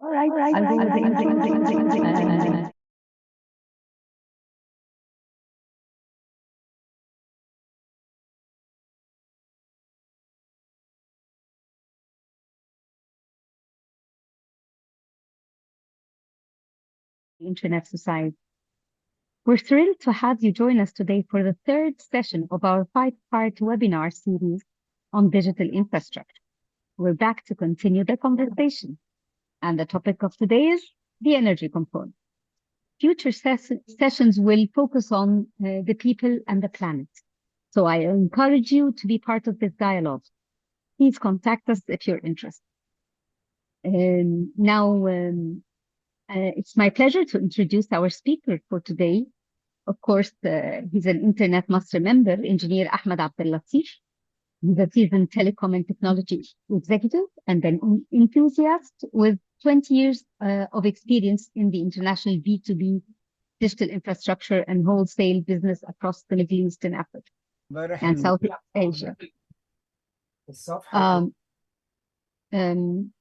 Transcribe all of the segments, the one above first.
I'll go with the Internet Society. We're thrilled to have you join us today for the third session of our five-part webinar series on digital infrastructure. We're back to continue the conversation. And the topic of today is the energy component. Future sessions will focus on the people and the planet. So I encourage you to be part of this dialogue. Please contact us if you're interested. It's my pleasure to introduce our speaker for today. Of course, he's an Internet Masr member, Engineer Ahmed Abdel-Latif. He's a seasoned telecom and technology executive and an enthusiast with 20 years of experience in the international B2B digital infrastructure and wholesale business across the Middle East and Africa and Southeast Asia.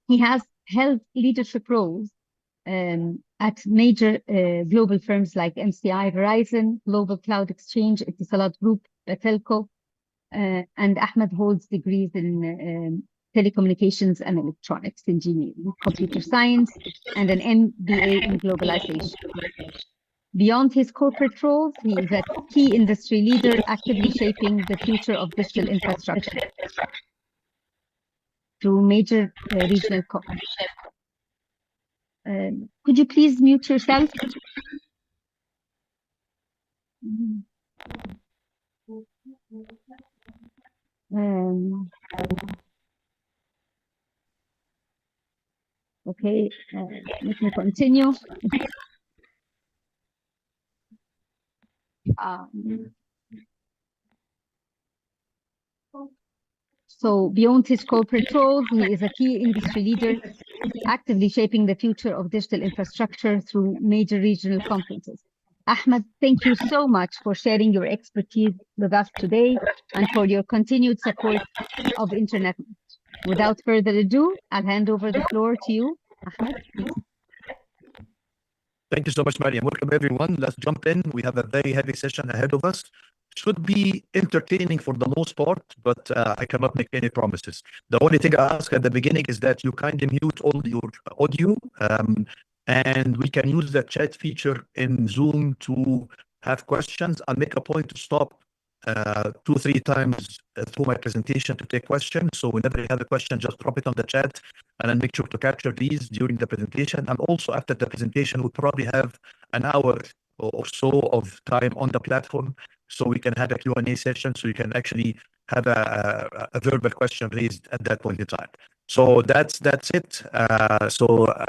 He has held leadership roles at major global firms like MCI, Verizon, Global Cloud Exchange, Etisalat Group, Telco, and Ahmed holds degrees in telecommunications and electronics engineering, computer science, and an MBA in globalization. Beyond his corporate roles, he is a key industry leader actively shaping the future of digital infrastructure through major regional companies. Could you please mute yourself? Okay, let me continue. So beyond his corporate roles, he is a key industry leader, actively shaping the future of digital infrastructure through major regional conferences. Ahmed, thank you so much for sharing your expertise with us today and for your continued support of Internet. Without further ado, I'll hand over the floor to you, Ahmed, please. Thank you so much, Mariam. Welcome, everyone. Let's jump in. We have a very heavy session ahead of us. Should be entertaining for the most part, but I cannot make any promises. The only thing I ask at the beginning is that you kindly mute all your audio, and we can use the chat feature in Zoom to have questions. I'll make a point to stop 2-3 times through my presentation to take questions. So whenever you have a question, just drop it on the chat, and I'll make sure to capture these during the presentation. And also after the presentation, we'll probably have an hour or so of time on the platform, so we can have a Q&A session, so you can actually have a verbal question raised at that point in time. So that's it.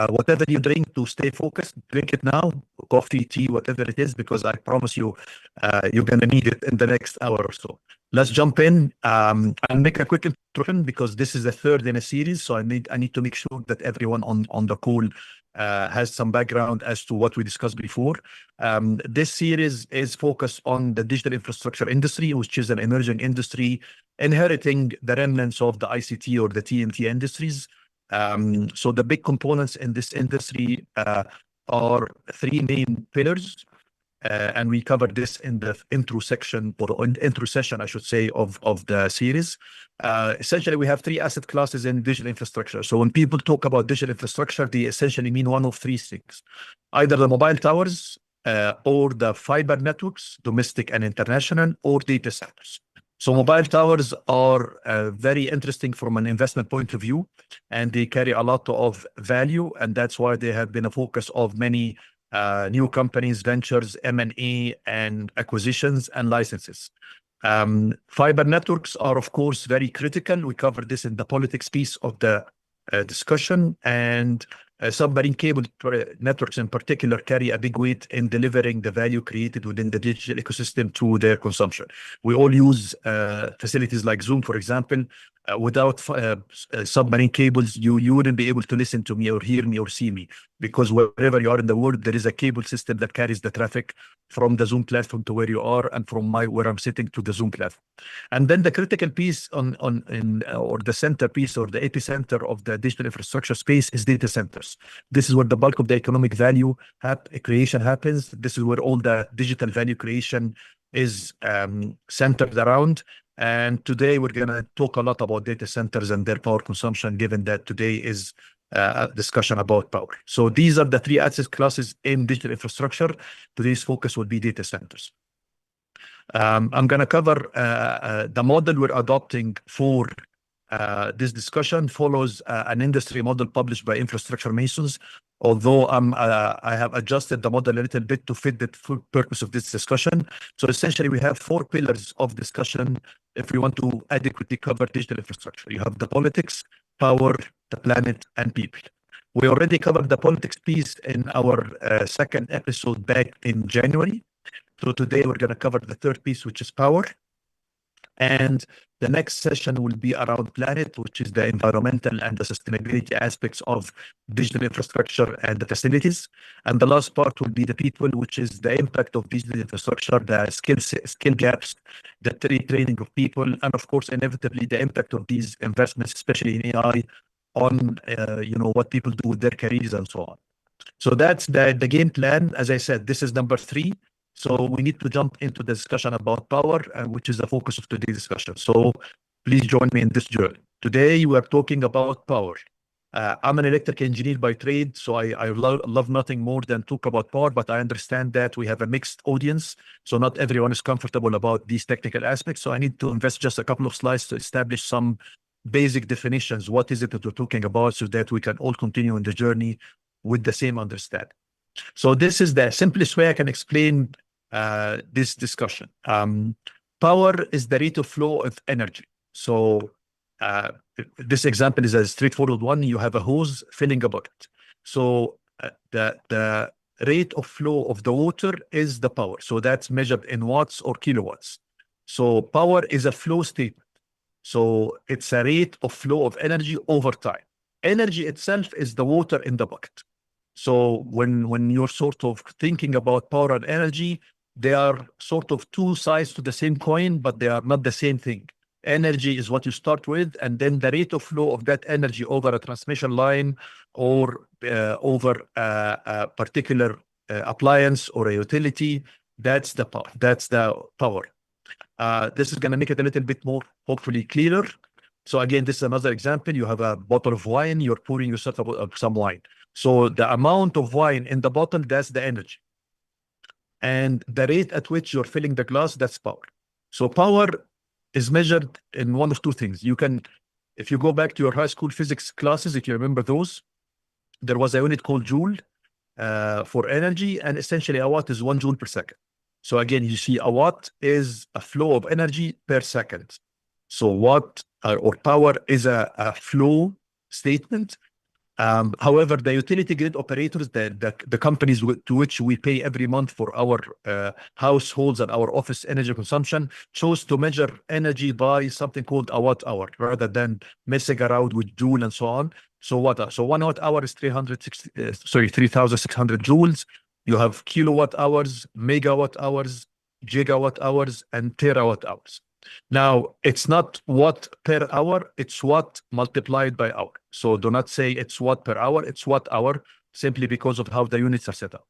Whatever you drink to stay focused, drink it now, coffee, tea, whatever it is, because I promise you, you're going to need it in the next hour or so. Let's jump in and make a quick introduction, because this is the third in a series. So I need to make sure that everyone on the call has some background as to what we discussed before. This series is focused on the digital infrastructure industry, which is an emerging industry inheriting the remnants of the ICT or the TMT industries. So the big components in this industry are 3 main pillars. And we covered this in the intro section, or intro session, I should say, of the series. Essentially, we have 3 asset classes in digital infrastructure. So when people talk about digital infrastructure, they essentially mean one of 3 things: either the mobile towers, or the fiber networks, domestic and international, or data centers. So mobile towers are very interesting from an investment point of view, and they carry a lot of value, and that's why they have been a focus of many new companies, ventures, M&A, and acquisitions and licenses. Fiber networks are, of course, very critical. We covered this in the politics piece of the discussion, and submarine cable networks in particular carry a big weight in delivering the value created within the digital ecosystem to their consumption. We all use facilities like Zoom, for example. Without submarine cables, you wouldn't be able to listen to me or hear me or see me. because wherever you are in the world, there is a cable system that carries the traffic from the Zoom platform to where you are, and from where I'm sitting to the Zoom platform. And then the critical piece or the centerpiece or the epicenter of the digital infrastructure space is data centers. This is where the bulk of the economic value creation happens. This is where all the digital value creation is centered around. And today we're going to talk a lot about data centers and their power consumption, given that today is a discussion about power. So these are the three asset classes in digital infrastructure. Today's focus will be data centers. I'm going to cover the model we're adopting for this discussion follows an industry model published by Infrastructure Masons, although I have adjusted the model a little bit to fit the full purpose of this discussion. So essentially, we have 4 pillars of discussion if we want to adequately cover digital infrastructure. You have the politics, power, the planet, and people. We already covered the politics piece in our second episode back in January. So today we're going to cover the third piece, which is power. And the next session will be around planet, which is the environmental and the sustainability aspects of digital infrastructure and the facilities. And the last part will be the people, which is the impact of digital infrastructure, the skill gaps, the training of people, and of course, inevitably, the impact of these investments, especially in AI, on what people do with their careers and so on. So that's the game plan. As I said, this is number 3. So we need to jump into the discussion about power, which is the focus of today's discussion. So please join me in this journey. Today, we are talking about power. I'm an electrical engineer by trade, so I love nothing more than talk about power, but I understand that we have a mixed audience, so not everyone is comfortable about these technical aspects. So I need to invest just a couple of slides to establish some basic definitions. What is it that we're talking about, so that we can all continue in the journey with the same understanding. So this is the simplest way I can explain this discussion. Power is the rate of flow of energy. So this example is a straightforward one. You have a hose filling a bucket. So the rate of flow of the water is the power. So that's measured in watts or kilowatts. So power is a flow statement. So it's a rate of flow of energy over time. Energy itself is the water in the bucket. So when you're sort of thinking about power and energy, they are sort of 2 sides to the same coin, but they are not the same thing. Energy is what you start with, and then the rate of flow of that energy over a transmission line or over a particular appliance or a utility, that's the power. That's the power. This is going to make it a little bit more, hopefully, clearer. So again, this is another example. You have a bottle of wine. You're pouring yourself some wine. So the amount of wine in the bottle, that's the energy. And the rate at which you're filling the glass, that's power. So power is measured in one of 2 things. You can, if you go back to your high school physics classes, if you remember those, there was a unit called joule for energy, and essentially a watt is 1 joule per second. So again, you see a watt is a flow of energy per second. So watt or power is a flow statement. However, the utility grid operators, the companies to which we pay every month for our households and our office energy consumption, chose to measure energy by something called a watt hour rather than messing around with joule and so on. So 1 watt hour is 3,600 joules. You have kilowatt hours, megawatt hours, gigawatt hours, and terawatt hours. Now, it's not watt per hour, it's watt multiplied by hour. So do not say it's watt per hour, it's watt hour, simply because of how the units are set up.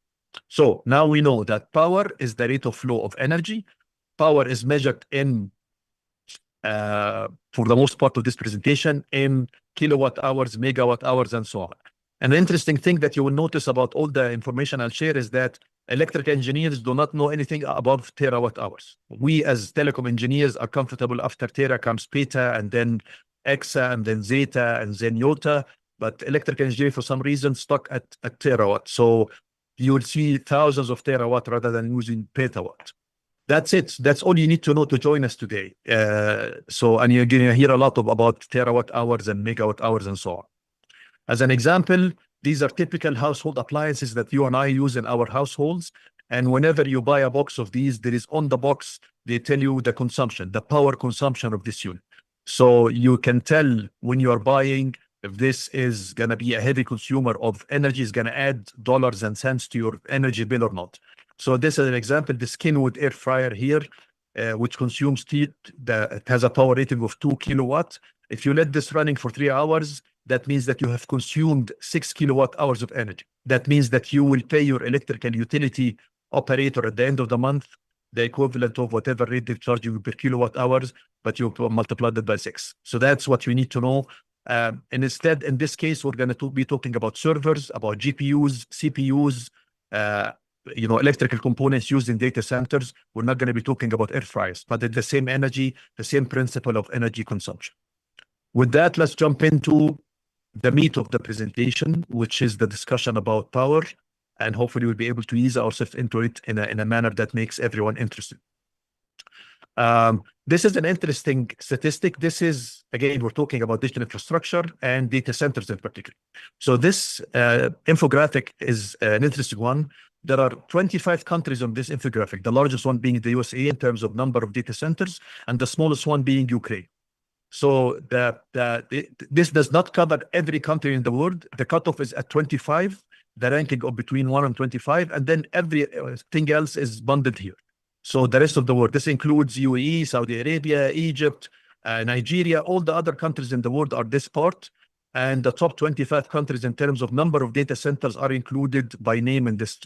So now we know that power is the rate of flow of energy. Power is measured in, for the most part of this presentation, in kilowatt hours, megawatt hours, and so on. And the interesting thing that you will notice about all the information I'll share is that electrical engineers do not know anything above terawatt hours. We as telecom engineers are comfortable after tera comes beta, and then exa, and then zeta, and then iota. But electrical engineering, for some reason, stuck at terawatt. So you will see thousands of terawatt rather than using petawatt. That's it. That's all you need to know to join us today. And you're going to hear a lot about terawatt hours and megawatt hours and so on. As an example, these are typical household appliances that you and I use in our households. And whenever you buy a box of these, there is on the box, they tell you the consumption, the power consumption of this unit. So you can tell when you are buying if this is going to be a heavy consumer of energy, is going to add dollars and cents to your energy bill or not. So this is an example, the Skinwood air fryer here, which consumes it has a power rating of 2 kilowatts. If you let this running for 3 hours, that means that you have consumed 6 kilowatt hours of energy. That means that you will pay your electrical utility operator at the end of the month the equivalent of whatever rate they charge you per kilowatt hours, but you multiply that by 6. So that's what you need to know. And instead, in this case, we're going to be talking about servers, about GPUs, CPUs, electrical components used in data centers. We're not going to be talking about air fryers, but it's the same energy, the same principle of energy consumption. With that, let's jump into the meat of the presentation, which is the discussion about power. And hopefully we'll be able to ease ourselves into it in a manner that makes everyone interested. This is an interesting statistic. This is, again, we're talking about digital infrastructure and data centers in particular. So this infographic is an interesting one. There are 25 countries on this infographic, the largest one being the USA in terms of number of data centers, and the smallest one being Ukraine. So this does not cover every country in the world. The cutoff is at 25, the ranking of between 1 and 25, and then everything else is bundled here. So the rest of the world, this includes UAE, Saudi Arabia, Egypt, Nigeria, all the other countries in the world are this part. And the top 25 countries in terms of number of data centers are included by name in this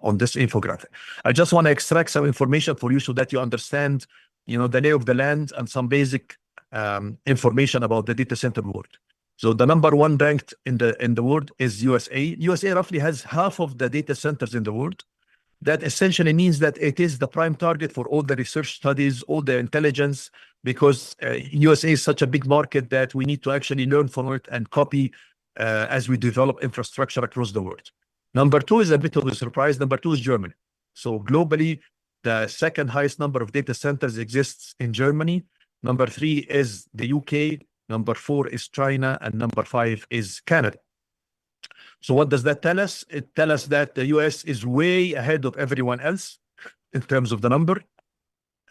on this infographic. I just want to extract some information for you so that you understand, the lay of the land and some basic information about the data center world. So the number one ranked in the world is USA. USA roughly has half of the data centers in the world. That essentially means that it is the prime target for all the research studies, all the intelligence, because USA is such a big market that we need to actually learn from it and copy as we develop infrastructure across the world. Number two is a bit of a surprise. Number two is Germany. So globally, the second highest number of data centers exists in Germany. Number three is the UK. Number four is China. And number five is Canada. So what does that tell us? It tells us that the US is way ahead of everyone else in terms of the number.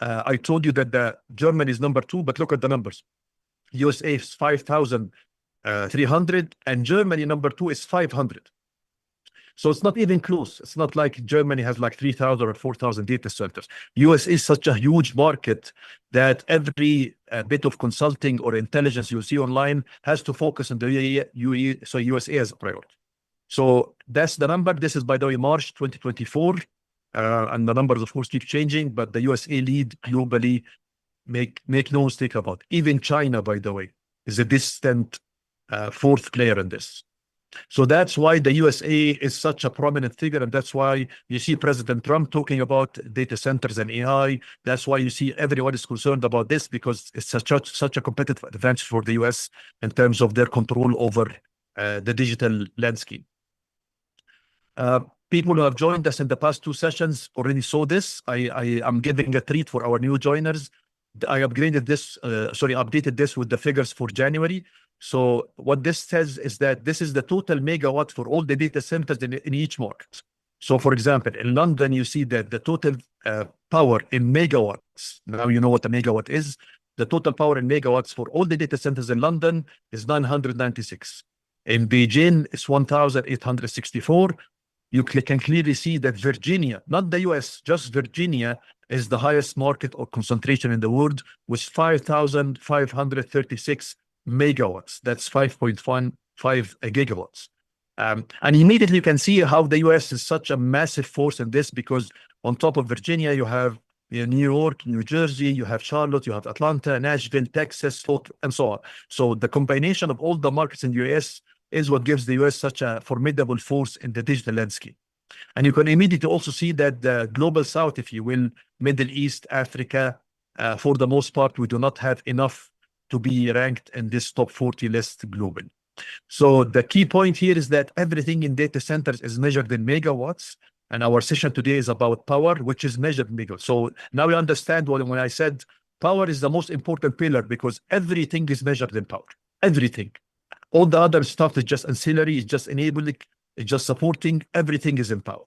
I told you that Germany is number two, but look at the numbers. USA is 5,300 and Germany number two is 500. So it's not even close. It's not like Germany has like 3,000 or 4,000 data centers. US is such a huge market that every bit of consulting or intelligence you see online has to focus on the USA as a priority. So that's the number. This is, by the way, March 2024. And the numbers, of course, keep changing, but the USA lead globally, make no mistake about it. Even China, by the way, is a distant fourth player in this. So that's why the USA is such a prominent figure, and that's why you see President Trump talking about data centers and AI. That's why you see everyone is concerned about this, because it's such a competitive advantage for the US in terms of their control over the digital landscape. People who have joined us in the past two sessions already saw this. I am giving a treat for our new joiners. I updated this with the figures for January. So what this says is that this is the total megawatt for all the data centers in each market. So for example, in London, you see that the total power in megawatts, now you know what a megawatt is, the total power in megawatts for all the data centers in London is 996. In Beijing, it's 1,864. You can clearly see that Virginia, not the US, just Virginia is the highest market or concentration in the world with 5,536 megawatts. That's 5.15 gigawatts. And immediately you can see how the US is such a massive force in this, because on top of Virginia, you have New York, New Jersey, you have Charlotte, you have Atlanta, Nashville, Texas, and so on. So the combination of all the markets in the US is what gives the US such a formidable force in the digital landscape. And you can immediately also see that the global south, if you will, Middle East, Africa, for the most part, we do not have enough to be ranked in this top 40 list globally. So the key point here is that everything in data centers is measured in megawatts. And our session today is about power, which is measured in megawatts. So now you understand when I said power is the most important pillar, because everything is measured in power. Everything. All the other stuff is just ancillary, it's just enabling, it's just supporting, everything is in power.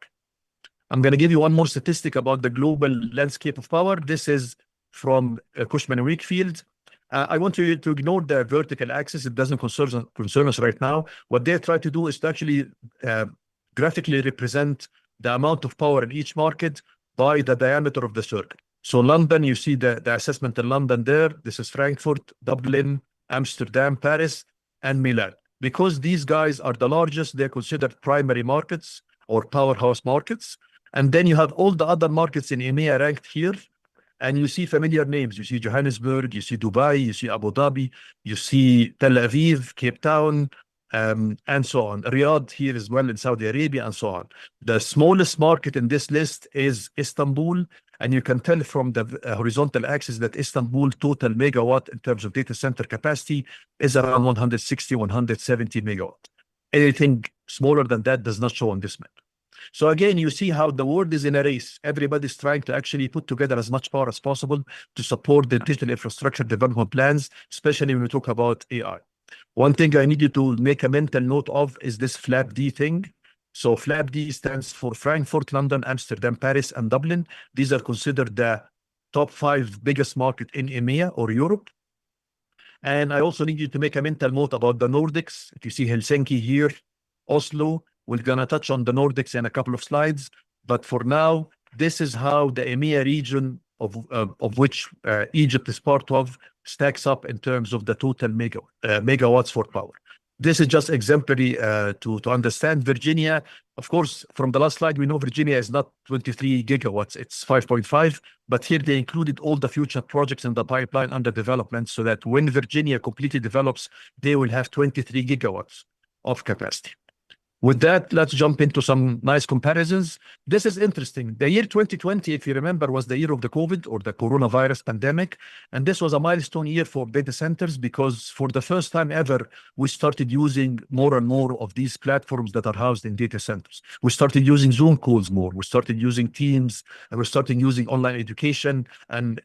I'm going to give you one more statistic about the global landscape of power. This is from Cushman & Wakefield. I want you to ignore the vertical axis. It doesn't concern us right now. What they try to do is to actually graphically represent the amount of power in each market by the diameter of the circle. So London, you see the assessment in London there. This is Frankfurt, Dublin, Amsterdam, Paris, and Milan. Because these guys are the largest, they're considered primary markets or powerhouse markets. And then you have all the other markets in EMEA ranked here. And you see familiar names. You see Johannesburg, you see Dubai, you see Abu Dhabi, you see Tel Aviv, Cape Town, and so on. Riyadh here as well in Saudi Arabia, and so on. The smallest market in this list is Istanbul. And you can tell from the horizontal axis that Istanbul total megawatt in terms of data center capacity is around 160, 170 megawatt. Anything smaller than that does not show on this map. So again, you see how the world is in a race. Everybody's trying to actually put together as much power as possible to support the digital infrastructure development plans, especially when we talk about AI. One thing I need you to make a mental note of is this FLAP-D thing. So FLAP-D stands for Frankfurt, London, Amsterdam, Paris, and Dublin. These are considered the top 5 biggest market in EMEA or Europe. And I also need you to make a mental note about the Nordics. If you see Helsinki here, Oslo, we're going to touch on the Nordics in a couple of slides. But for now, this is how the EMEA region of which Egypt is part of stacks up in terms of the total megawatts for power. This is just exemplary to understand. Virginia, of course, from the last slide, we know Virginia is not 23 gigawatts, it's 5.5. But here they included all the future projects in the pipeline under development so that when Virginia completely develops, they will have 23 gigawatts of capacity. With that, let's jump into some nice comparisons. This is interesting. The year 2020, if you remember, was the year of the COVID or the coronavirus pandemic. And this was a milestone year for data centers because for the first time ever, we started using more and more of these platforms that are housed in data centers. We started using Zoom calls more. We started using Teams, and we're starting using online education and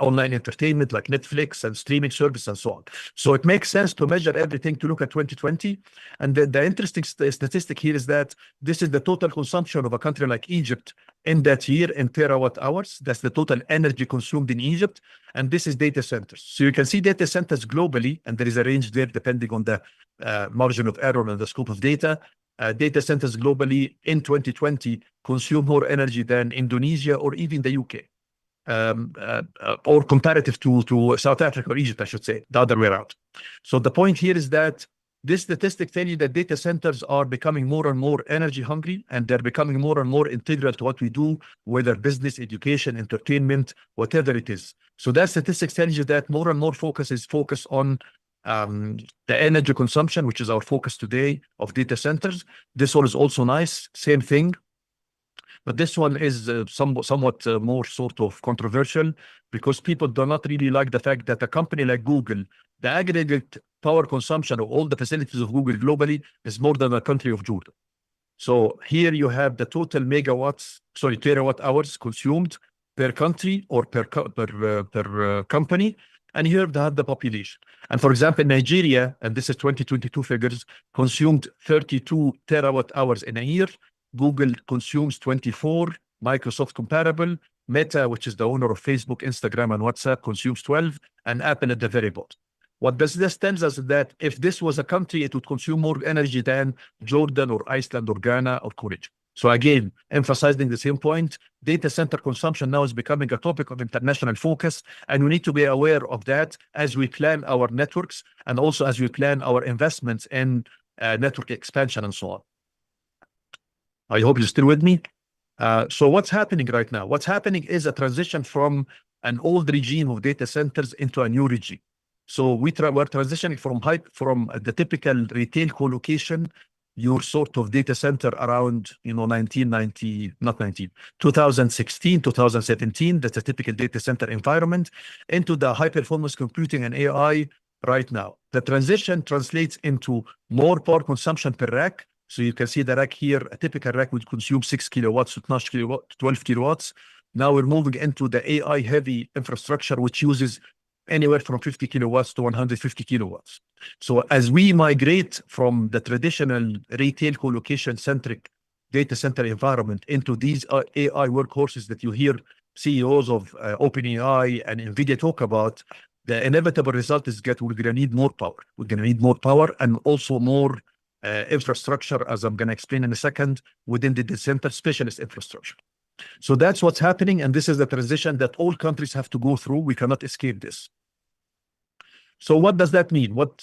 online entertainment like Netflix and streaming service and so on. So it makes sense to measure everything to look at 2020. And the interesting statistic here is that this is the total consumption of a country like Egypt in that year in terawatt hours. That's the total energy consumed in Egypt. And this is data centers. So you can see data centers globally, and there is a range there depending on the margin of error and the scope of data. Data centers globally in 2020 consume more energy than Indonesia or even the UK. Or comparative to South Africa or Egypt, I should say, the other way around. So the point here is that this statistic tells you that data centers are becoming more and more energy hungry, and they're becoming more and more integral to what we do, whether business, education, entertainment, whatever it is. So that statistic tells you that more and more focus is focused on the energy consumption, which is our focus today of data centers. This one is also nice, same thing. But this one is somewhat more sort of controversial because people do not really like the fact that a company like Google, the aggregate power consumption of all the facilities of Google globally is more than the country of Jordan. So here you have the total terawatt hours consumed per country or per company. And here they have the population. And for example, Nigeria, and this is 2022 figures, consumed 32 terawatt hours in a year. Google consumes 24, Microsoft comparable, Meta, which is the owner of Facebook, Instagram, and WhatsApp, consumes 12, and Apple at the very bottom. What this tells us is that if this was a country, it would consume more energy than Jordan or Iceland or Ghana or Korea. So again, emphasizing the same point, data center consumption now is becoming a topic of international focus, and we need to be aware of that as we plan our networks and also as we plan our investments in network expansion and so on. I hope you're still with me. So what's happening right now? What's happening is a transition from an old regime of data centers into a new regime. So we're transitioning from the typical retail co-location, your sort of data center around 2016, 2017. That's a typical data center environment, into the high performance computing and AI right now. The transition translates into more power consumption per rack. So you can see the rack here, a typical rack would consume 6 kilowatts to 12 kilowatts. Now we're moving into the AI heavy infrastructure, which uses anywhere from 50 kilowatts to 150 kilowatts. So as we migrate from the traditional retail co-location centric data center environment into these AI workhorses that you hear CEOs of OpenAI and NVIDIA talk about, the inevitable result is that we're going to need more power. We're going to need more power and also more infrastructure, as I'm going to explain in a second, within the data center specialist infrastructure. So that's what's happening, and this is the transition that all countries have to go through. We cannot escape this. So what does that mean? What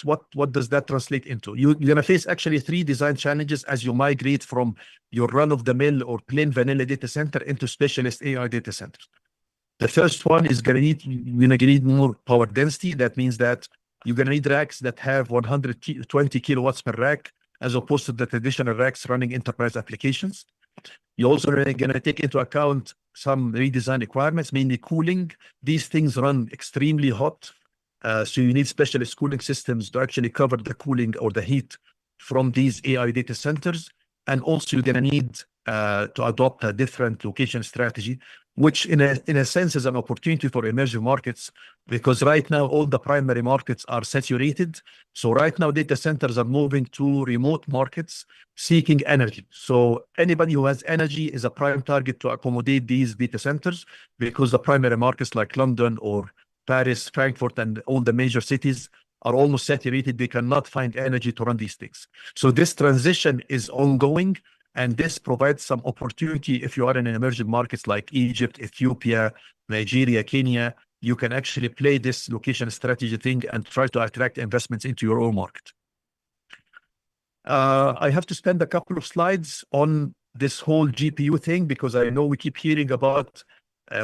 does that translate into? You're going to face actually 3 design challenges as you migrate from your run-of-the-mill or plain vanilla data center into specialist AI data centers. The first one is you're going to need more power density. That means that you're going to need racks that have 120 kilowatts per rack, as opposed to the traditional racks running enterprise applications. You're also going to take into account some redesign requirements, mainly cooling. These things run extremely hot. So you need specialist cooling systems to actually cover the cooling or the heat from these AI data centers. And also you're going to need to adopt a different location strategy, which in a sense is an opportunity for emerging markets, because right now all the primary markets are saturated. So right now data centers are moving to remote markets seeking energy. So anybody who has energy is a prime target to accommodate these data centers, because the primary markets like London or Paris, Frankfurt, and all the major cities are almost saturated. They cannot find energy to run these things. So this transition is ongoing, and this provides some opportunity if you are in emerging markets like Egypt, Ethiopia, Nigeria, Kenya. You can actually play this location strategy thing and try to attract investments into your own market. I have to spend a couple of slides on this whole GPU thing, because I know we keep hearing about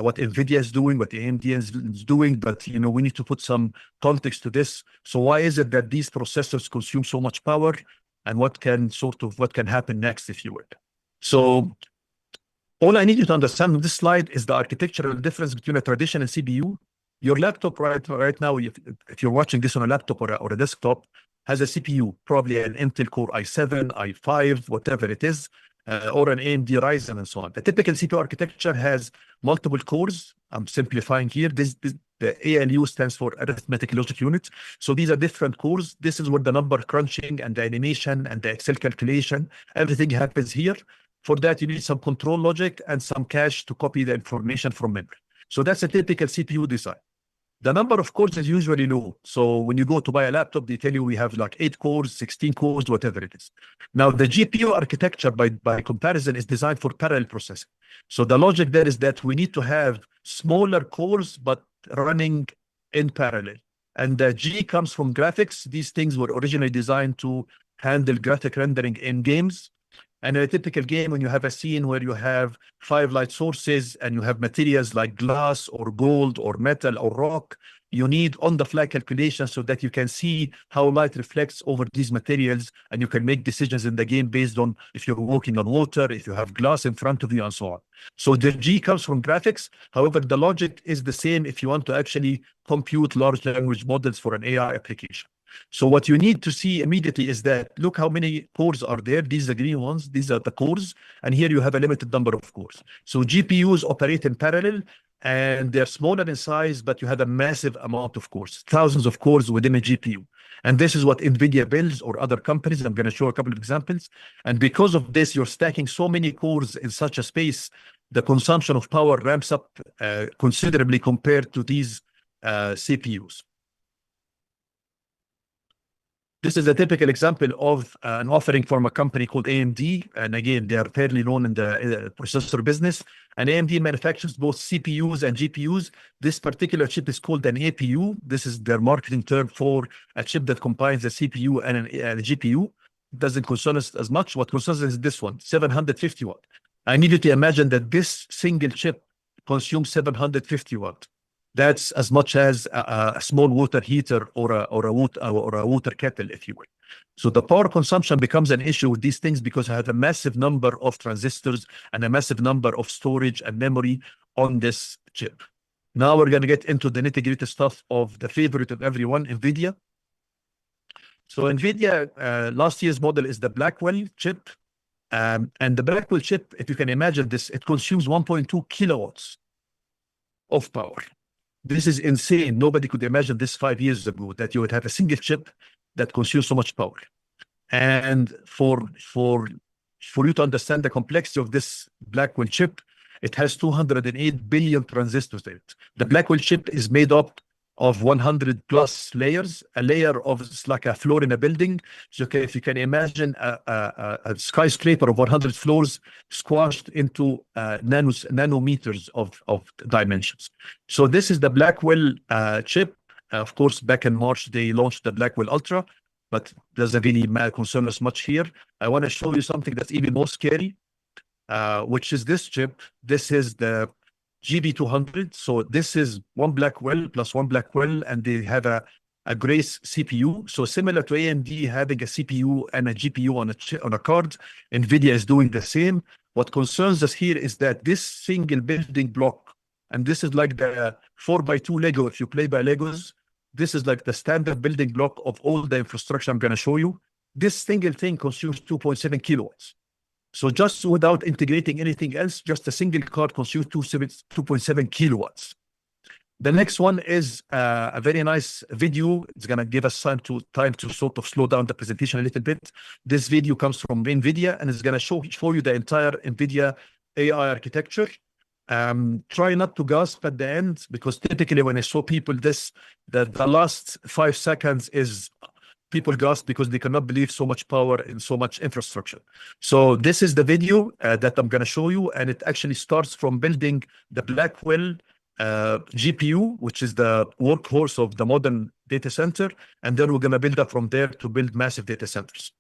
what NVIDIA is doing, what AMD is doing, but we need to put some context to this. So why is it that these processors consume so much power, and what can happen next, if you will? So all I need you to understand on this slide is the architectural difference between a traditional CPU. Your laptop right now, if you're watching this on a laptop or a desktop, has a CPU, probably an Intel Core i7, i5, whatever it is, or an AMD Ryzen and so on. The typical CPU architecture has multiple cores. I'm simplifying here. The ALU stands for arithmetic logic unit. So these are different cores. This is where the number crunching and the animation and the Excel calculation, everything happens here. For that, you need some control logic and some cache to copy the information from memory. So that's a typical CPU design. The number of cores is usually low. So when you go to buy a laptop, they tell you we have like 8 cores, 16 cores, whatever it is. Now, the GPU architecture, by comparison, is designed for parallel processing. So the logic there is that we need to have smaller cores, but running in parallel. And the G comes from graphics. These things were originally designed to handle graphic rendering in games. And in a typical game, when you have a scene where you have 5 light sources and you have materials like glass or gold or metal or rock, you need on-the-fly calculations so that you can see how light reflects over these materials, and you can make decisions in the game based on if you're walking on water, if you have glass in front of you, and so on. So the G comes from graphics. However, the logic is the same if you want to actually compute large language models for an AI application. So what you need to see immediately is that, look how many cores are there. These are the green ones. These are the cores. And here you have a limited number of cores. So GPUs operate in parallel, and they're smaller in size, but you have a massive amount of cores, thousands of cores within a GPU. And this is what NVIDIA builds, or other companies. I'm going to show a couple of examples. And because of this, you're stacking so many cores in such a space, the consumption of power ramps up considerably compared to these CPUs. This is a typical example of an offering from a company called AMD. And again, they are fairly known in the processor business. And AMD manufactures both CPUs and GPUs. This particular chip is called an APU. This is their marketing term for a chip that combines a CPU and a GPU. It doesn't concern us as much. What concerns us is this one, 750 watt. I need you to imagine that this single chip consumes 750 watt. That's as much as a small water heater or a water kettle, if you will. So the power consumption becomes an issue with these things because I have a massive number of transistors and a massive number of storage and memory on this chip. Now we're going to get into the nitty-gritty stuff of the favorite of everyone, NVIDIA. So NVIDIA, last year's model is the Blackwell chip. And the Blackwell chip, if you can imagine this, it consumes 1.2 kilowatts of power. This is insane. Nobody could imagine this 5 years ago, that you would have a single chip that consumes so much power. And for you to understand the complexity of this Blackwell chip, it has 208 billion transistors in it. The Blackwell chip is made up of 100 plus layers, a layer of, it's like a floor in a building. So if you can imagine a skyscraper of 100 floors squashed into nanometers of dimensions. So this is the Blackwell chip. Of course, back in March, they launched the Blackwell Ultra, but doesn't really concern us much here. I want to show you something that's even more scary, which is this chip. This is the GB200. So this is one Blackwell plus one Blackwell, and they have a Grace CPU. So similar to AMD having a CPU and a GPU on a card, NVIDIA is doing the same. What concerns us here is that this single building block, and this is like the 4x2 Lego, if you play by Legos, this is like the standard building block of all the infrastructure I'm going to show you. This single thing consumes 2.7 kilowatts. So just without integrating anything else, just a single card consumes 2.7 kilowatts. The next one is a very nice video. It's going to give us time to sort of slow down the presentation a little bit. This video comes from NVIDIA, and it's going to show you the entire NVIDIA AI architecture. Try not to gasp at the end, because typically when I show people this, the last 5 seconds is people gasp because they cannot believe so much power and so much infrastructure. So this is the video that I'm going to show you, and it actually starts from building the Blackwell GPU, which is the workhorse of the modern data center, and then we're going to build up from there to build massive data centers.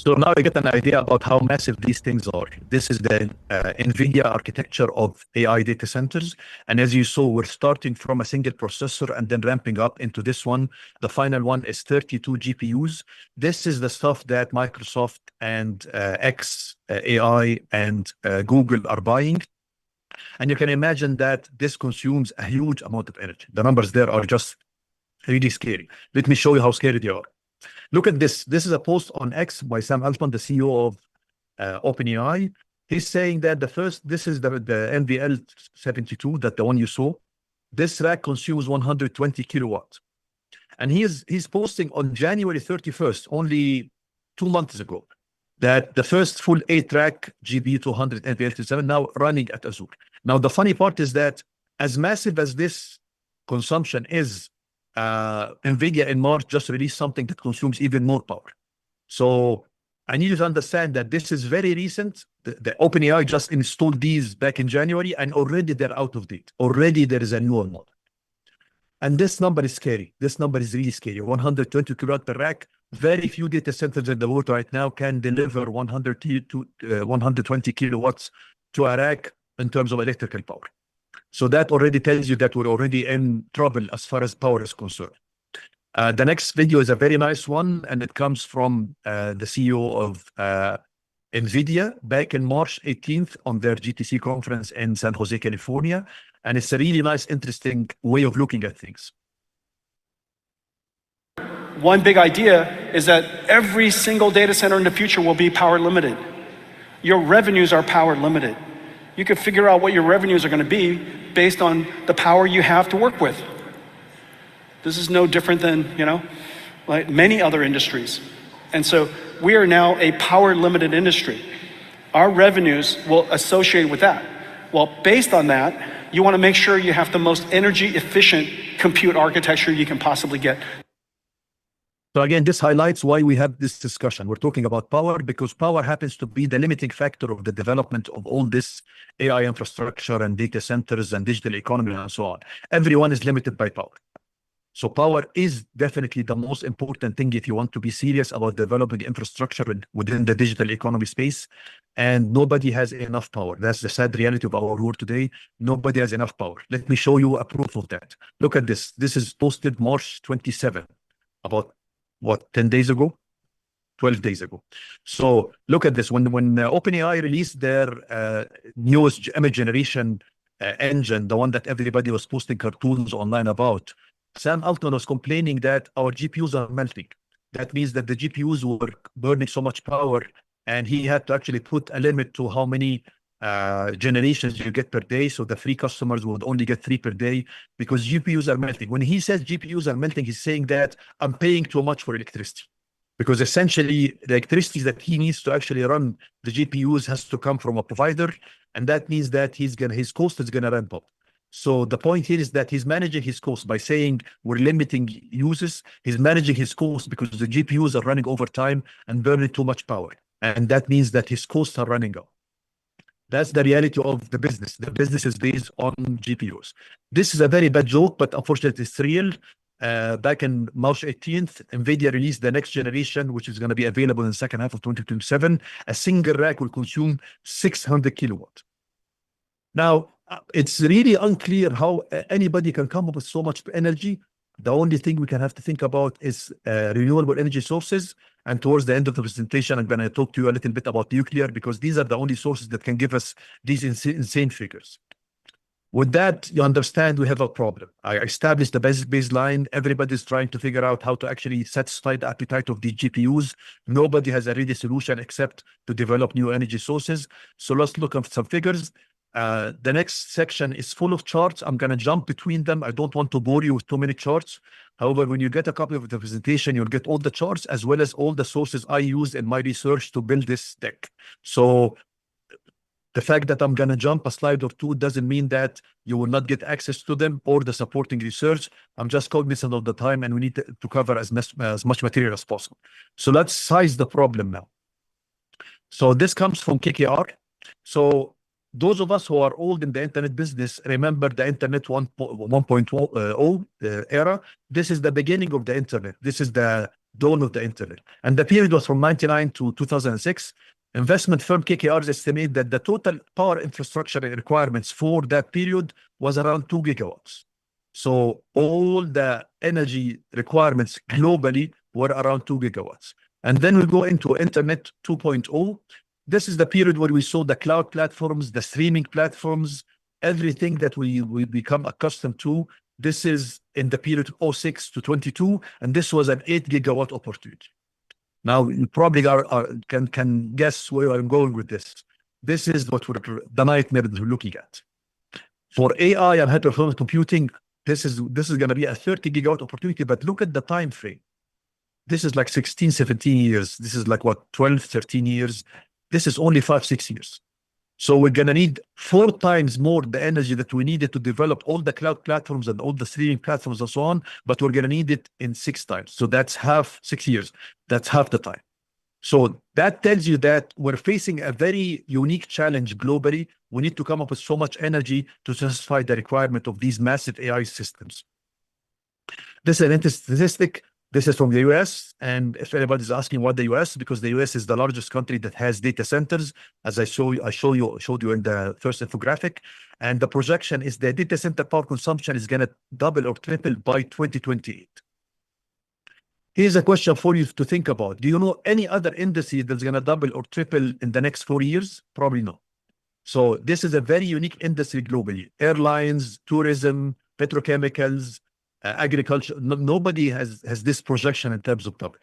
So now you get an idea about how massive these things are. This is the NVIDIA architecture of AI data centers. And as you saw, we're starting from a single processor and then ramping up into this one. The final one is 32 GPUs. This is the stuff that Microsoft and AI and Google are buying. And you can imagine that this consumes a huge amount of energy. The numbers there are just really scary. Let me show you how scary they are. Look at this. This is a post on X by Sam Altman, the CEO of OpenAI. He's saying that this is the NVL72, that the one you saw. This rack consumes 120 kilowatts. And he's posting on January 31st, only 2 months ago, that the first full 8-rack GB200 NVL37 now running at Azure. Now, the funny part is that as massive as this consumption is, NVIDIA in March just released something that consumes even more power. So I need you to understand that this is very recent. The OpenAI just installed these back in January, and already they're out of date. Already there is a newer model. And this number is scary. This number is really scary. 120 kilowatt per rack. Very few data centers in the world right now can deliver 120 kilowatts to a rack in terms of electrical power. So that already tells you that we're already in trouble as far as power is concerned. The next video is a very nice one, and it comes from the CEO of NVIDIA back in March 18th on their GTC conference in San Jose, California. And it's a really nice, interesting way of looking at things. One big idea is that every single data center in the future will be power limited. Your revenues are power limited. You can figure out what your revenues are going to be based on the power you have to work with. This is no different than, like many other industries. And so we are now a power limited industry. Our revenues will associate with that. Well, based on that, you want to make sure you have the most energy efficient compute architecture you can possibly get. So again, this highlights why we have this discussion. We're talking about power because power happens to be the limiting factor of the development of all this AI infrastructure and data centers and digital economy and so on. Everyone is limited by power. So power is definitely the most important thing if you want to be serious about developing infrastructure within the digital economy space. And nobody has enough power. That's the sad reality of our world today. Nobody has enough power. Let me show you a proof of that. Look at this. This is posted March 27, about what, 10 days ago? 12 days ago. So look at this. When OpenAI released their newest image generation engine, the one that everybody was posting cartoons online about, Sam Altman was complaining that our GPUs are melting. That means that the GPUs were burning so much power, and he had to actually put a limit to how many generations you get per day. So the free customers would only get 3 per day because GPUs are melting. When he says GPUs are melting, he's saying that I'm paying too much for electricity. Because essentially the electricity that he needs to actually run the GPUs has to come from a provider, and that means that his cost is gonna ramp up. So the point here is that he's managing his cost by saying we're limiting uses. He's managing his cost because the GPUs are running over time and burning too much power. And that means that his costs are running up. That's the reality of the business. The business is based on GPUs. This is a very bad joke, but unfortunately it's real. Back in March 18th, NVIDIA released the next generation, which is going to be available in the second half of 2027. A single rack will consume 600 kilowatt. Now, it's really unclear how anybody can come up with so much energy. The only thing we can have to think about is renewable energy sources. And towards the end of the presentation, I'm going to talk to you a little bit about nuclear because these are the only sources that can give us these insane figures. With that, you understand we have a problem. I established the basic baseline. Everybody's trying to figure out how to actually satisfy the appetite of the GPUs. Nobody has a ready solution except to develop new energy sources. So let's look at some figures. The next section is full of charts. I'm going to jump between them. I don't want to bore you with too many charts. However, when you get a copy of the presentation, you'll get all the charts as well as all the sources I used in my research to build this deck. So the fact that I'm going to jump a slide or two doesn't mean that you will not get access to them or the supporting research. I'm just cognizant of the time, and we need to cover as much material as possible. So let's size the problem now. So this comes from KKR. So those of us who are old in the internet business remember the internet 1.0 era. This is the beginning of the internet. This is the dawn of the internet. And the period was from 1999 to 2006. Investment firm KKR's estimate that the total power infrastructure requirements for that period was around 2 gigawatts. So all the energy requirements globally were around 2 gigawatts. And then we go into Internet 2.0. This is the period where we saw the cloud platforms, the streaming platforms, everything that we become accustomed to. This is in the period 06 to 22, and this was an 8 gigawatt opportunity. Now, you probably can guess where I'm going with this. This is what the nightmare that we're looking at. For AI and high-performance computing, this is going to be a 30 gigawatt opportunity, but look at the time frame. This is like 16, 17 years. This is like, what, 12, 13 years. This is only 5-6 years. So we're going to need 4 times more the energy that we needed to develop all the cloud platforms and all the streaming platforms and so on, but we're going to need it in 6 times. So that's 6 years. That's half the time. So that tells you that we're facing a very unique challenge globally. We need to come up with so much energy to satisfy the requirement of these massive AI systems. This is an interesting statistic. This is from the US. And if anybody's asking what the US, because the US is the largest country that has data centers, as I showed you in the first infographic. And the projection is the data center power consumption is going to double or triple by 2028. Here's a question for you to think about. Do you know any other industry that's going to double or triple in the next 4 years? Probably no. So this is a very unique industry globally. Airlines, tourism, petrochemicals, agriculture. Nobody has this projection in terms of double.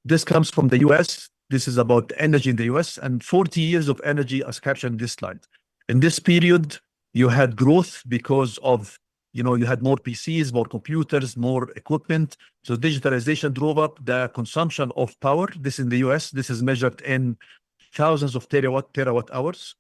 This comes from the US. This is about energy in the US, and 40 years of energy as captured in this slide. In this period, you had growth because of, you had more PCs, more computers, more equipment. So digitalization drove up the consumption of power. This in the US, this is measured in thousands of terawatt hours.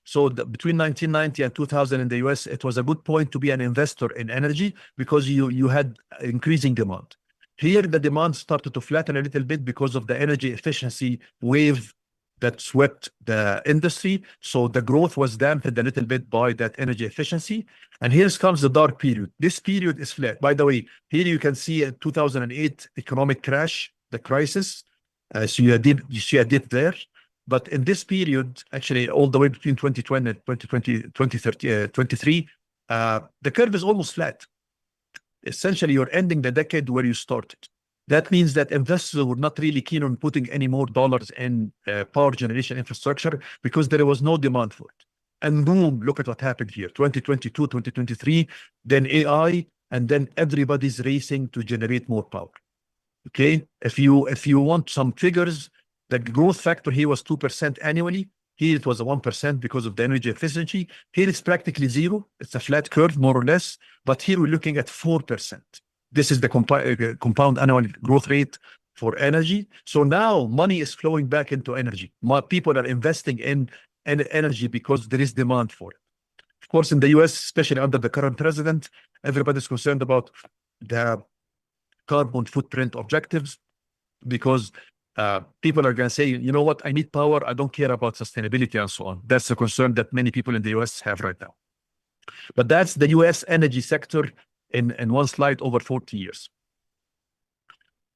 So between 1990 and 2000 in the US, it was a good point to be an investor in energy because you had increasing demand. Here, the demand started to flatten a little bit because of the energy efficiency wave that swept the industry. So the growth was dampened a little bit by that energy efficiency. And here comes the dark period. This period is flat. By the way, here you can see a 2008 economic crash, the crisis. So you see a dip there. But in this period, actually all the way between 2020 and 2023, the curve is almost flat. Essentially, you're ending the decade where you started. That means that investors were not really keen on putting any more dollars in power generation infrastructure because there was no demand for it. And boom, look at what happened here. 2022, 2023, then AI, and then everybody's racing to generate more power. Okay, if you want some figures, the growth factor here was 2% annually. Here it was a 1% because of the energy efficiency. Here it's practically zero. It's a flat curve, more or less. But here we're looking at 4%. This is the compound annual growth rate for energy. So now money is flowing back into energy. More people are investing in energy because there is demand for it. Of course, in the US, especially under the current president, everybody's concerned about the carbon footprint objectives because people are going to say, you know what, I need power. I don't care about sustainability and so on. That's a concern that many people in the US have right now. But that's the US energy sector in one slide over 40 years.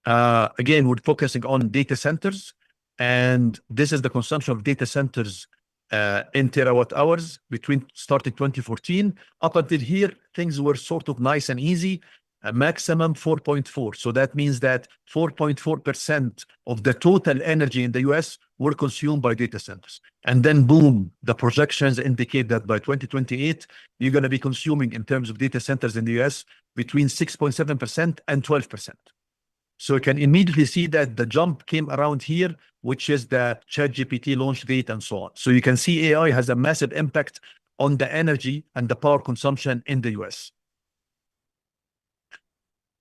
Again, we're focusing on data centers, and this is the consumption of data centers in terawatt hours between starting 2014 up until here. Things were sort of nice and easy. A maximum 4.4. So that means that 4.4% of the total energy in the US were consumed by data centers. And then boom, the projections indicate that by 2028, you're going to be consuming in terms of data centers in the US between 6.7% and 12%. So you can immediately see that the jump came around here, which is the ChatGPT launch date and so on. So you can see AI has a massive impact on the energy and the power consumption in the US.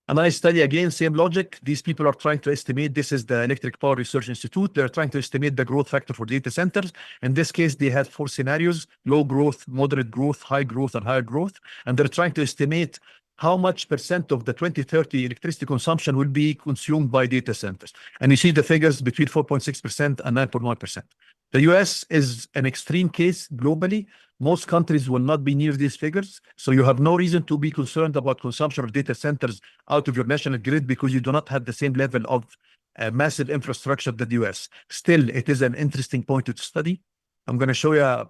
A nice study, again, same logic. These people are trying to estimate, this is the Electric Power Research Institute. They're trying to estimate the growth factor for data centers. In this case, they had 4 scenarios: low growth, moderate growth, high growth, and higher growth. And they're trying to estimate how much percent of the 2030 electricity consumption will be consumed by data centers. And you see the figures between 4.6% and 9.1%. The US is an extreme case globally. Most countries will not be near these figures. So you have no reason to be concerned about consumption of data centers out of your national grid because you do not have the same level of massive infrastructure that the US. Still, it is an interesting point to study. I'm going to show you,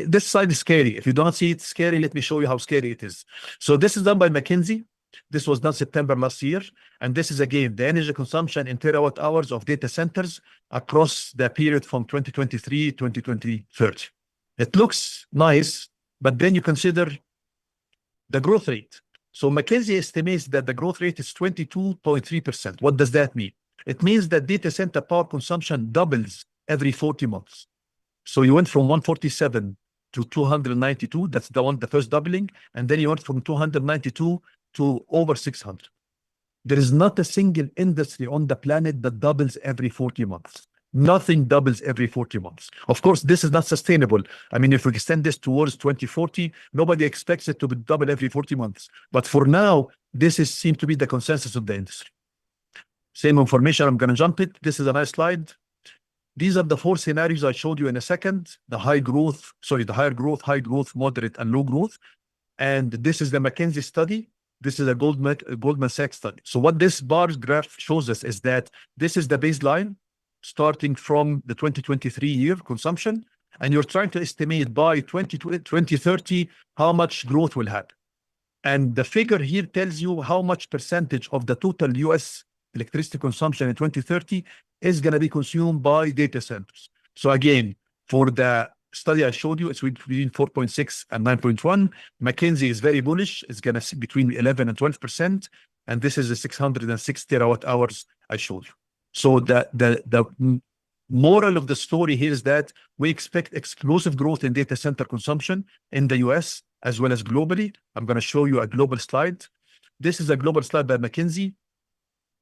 this slide is scary. If you don't see it scary, let me show you how scary it is. So this is done by McKinsey. This was done September last year. And this is, again, the energy consumption in terawatt hours of data centers across the period from 2023 to 2030. It looks nice, but then you consider the growth rate. So McKinsey estimates that the growth rate is 22.3%. What does that mean? It means that data center power consumption doubles every 40 months. So you went from 147 to 292. That's the first doubling. And then you went from 292 to over 600. There is not a single industry on the planet that doubles every 40 months. Nothing doubles every 40 months. Of course, this is not sustainable. I mean, if we extend this towards 2040, nobody expects it to double every 40 months. But for now, this seems to be the consensus of the industry. Same information, I'm going to jump it. This is a nice slide. These are the 4 scenarios I showed you in a second. The high growth, the higher growth, high growth, moderate, and low growth. And this is the McKinsey study. This is a Goldman Sachs study. So what this bar graph shows us is that this is the baseline starting from the 2023 year consumption. And you're trying to estimate by 2030 how much growth will happen. And the figure here tells you how much percentage of the total US electricity consumption in 2030 is going to be consumed by data centers. So again, for the study I showed you, it's between 4.6 and 9.1. McKinsey is very bullish. It's going to see between 11 and 12%. And this is the 606 terawatt hours I showed you. So the moral of the story here is that we expect explosive growth in data center consumption in the US as well as globally. I'm going to show you a global slide. This is a global slide by McKinsey.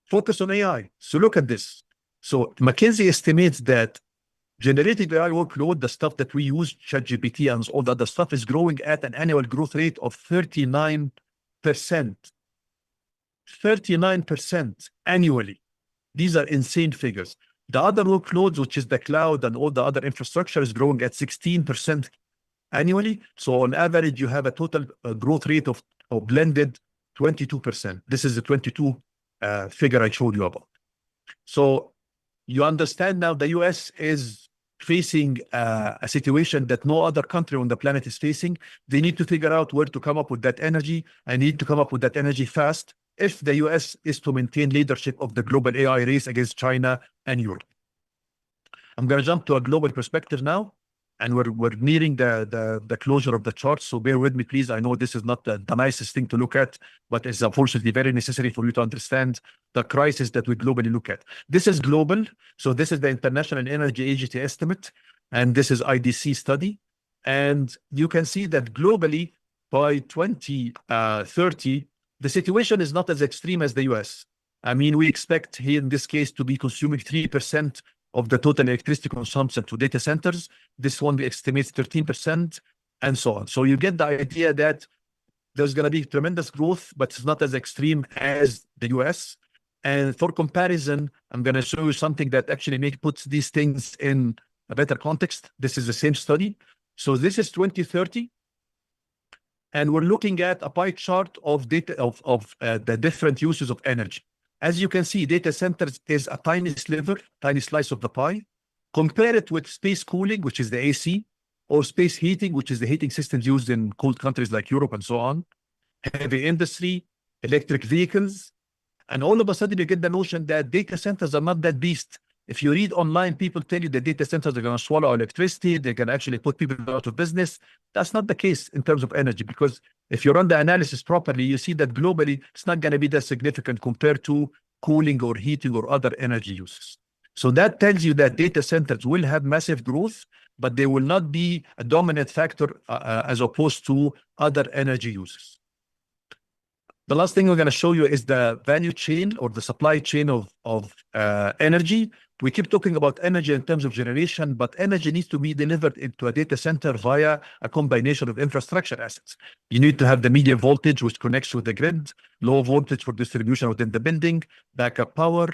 Focus on AI. So look at this. So McKinsey estimates that generative AI workload, the stuff that we use, ChatGPT and all the other stuff, is growing at an annual growth rate of 39%. 39% annually. These are insane figures. The other workloads, which is the cloud and all the other infrastructure, is growing at 16% annually. So on average, you have a total growth rate of blended 22%. This is the 22 figure I showed you about. So you understand now the US is facing a situation that no other country on the planet is facing. They need to figure out where to come up with that energy, and need to come up with that energy fast if the US is to maintain leadership of the global AI race against China and Europe. I'm going to jump to a global perspective now, and we're nearing the closure of the chart, so bear with me, please. I know this is not the nicest thing to look at, but it's unfortunately very necessary for you to understand the crisis that we globally look at. This is global, so this is the International Energy Agency estimate, and this is IDC study, and you can see that globally by 2030, the situation is not as extreme as the US. I mean, we expect here in this case to be consuming 3% of the total electricity consumption to data centers. This one we estimate 13% and so on. So you get the idea that there's going to be tremendous growth, but it's not as extreme as the US. And for comparison, I'm going to show you something that actually puts these things in a better context. This is the same study. So this is 2030. And we're looking at a pie chart of data of the different uses of energy. As you can see, data centers is a tiny sliver, tiny slice of the pie. Compare it with space cooling, which is the AC, or space heating, which is the heating systems used in cold countries like Europe and so on. Heavy industry, electric vehicles. And all of a sudden you get the notion that data centers are not that beast. If you read online, people tell you that data centers are going to swallow electricity, they can actually put people out of business. That's not the case in terms of energy, because if you run the analysis properly, you see that globally, it's not going to be that significant compared to cooling or heating or other energy uses. So that tells you that data centers will have massive growth, but they will not be a dominant factor as opposed to other energy uses. The last thing we're going to show you is the value chain or the supply chain of energy. We keep talking about energy in terms of generation, but energy needs to be delivered into a data center via a combination of infrastructure assets. You need to have the medium voltage, which connects with the grid, low voltage for distribution within the building, backup power,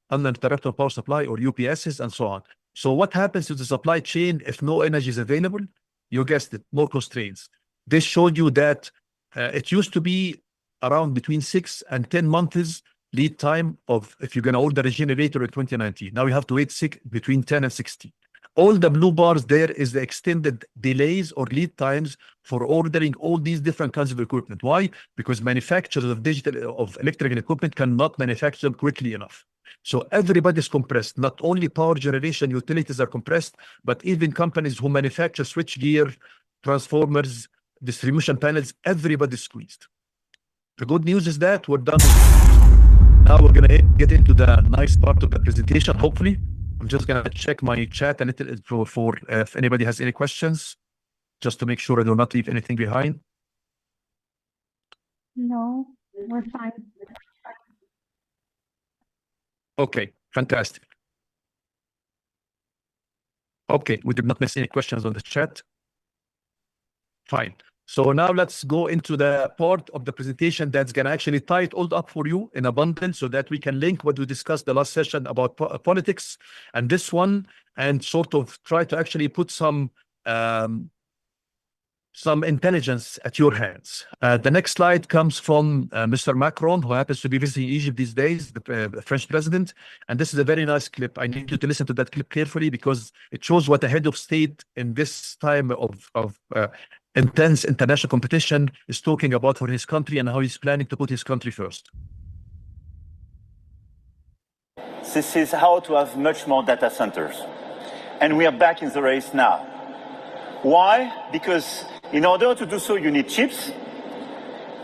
uninterruptible power supply or UPSs, and so on. So what happens to the supply chain if no energy is available? You guessed it, more constraints. This showed you that it used to be around between 6 and 10 months lead time of if you're going to order a generator in 2019. Now you have to wait between 10 and 16. All the blue bars there is the extended delays or lead times for ordering all these different kinds of equipment. Why? Because manufacturers of electrical equipment cannot manufacture them quickly enough. So everybody's compressed. Not only power generation utilities are compressed, but even companies who manufacture switchgear, transformers, distribution panels, everybody's squeezed. The good news is that we're done. Now we're going to get into the nice part of the presentation, hopefully. I'm just going to check my chat a little for if anybody has any questions, just to make sure I do not leave anything behind. No, we're fine. Okay, fantastic. Okay, we did not miss any questions on the chat. Fine. So now let's go into the part of the presentation that's going to actually tie it all up for you in a bundle so that we can link what we discussed the last session about politics and this one, and sort of try to actually put some intelligence at your hands. The next slide comes from Mr. Macron, who happens to be visiting Egypt these days, the French president. And this is a very nice clip. I need you to listen to that clip carefully because it shows what the head of state in this time of intense international competition is talking about for his country and how he's planning to put his country first. This is how to have much more data centers. And we are back in the race now. Why? Because in order to do so, you need chips.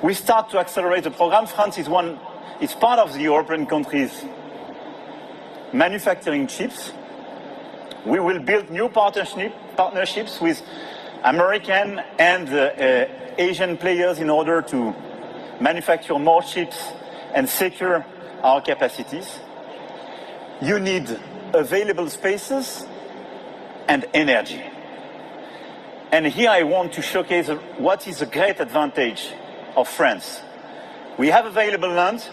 We start to accelerate the program. France is part of the European countries manufacturing chips. We will build new partnerships with American and Asian players in order to manufacture more chips and secure our capacities. You need available spaces and energy. And here I want to showcase what is a great advantage of France. We have available land.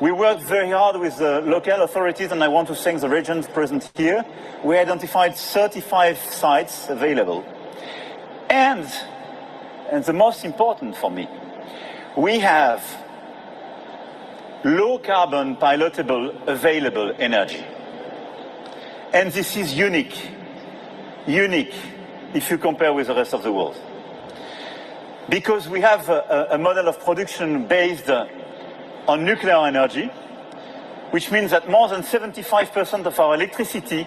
We worked very hard with the local authorities, and I want to thank the regions present here. We identified 35 sites available. And the most important for me, we have low carbon pilotable available energy. And this is unique if you compare with the rest of the world. Because we have a model of production based on nuclear energy, which means that more than 75% of our electricity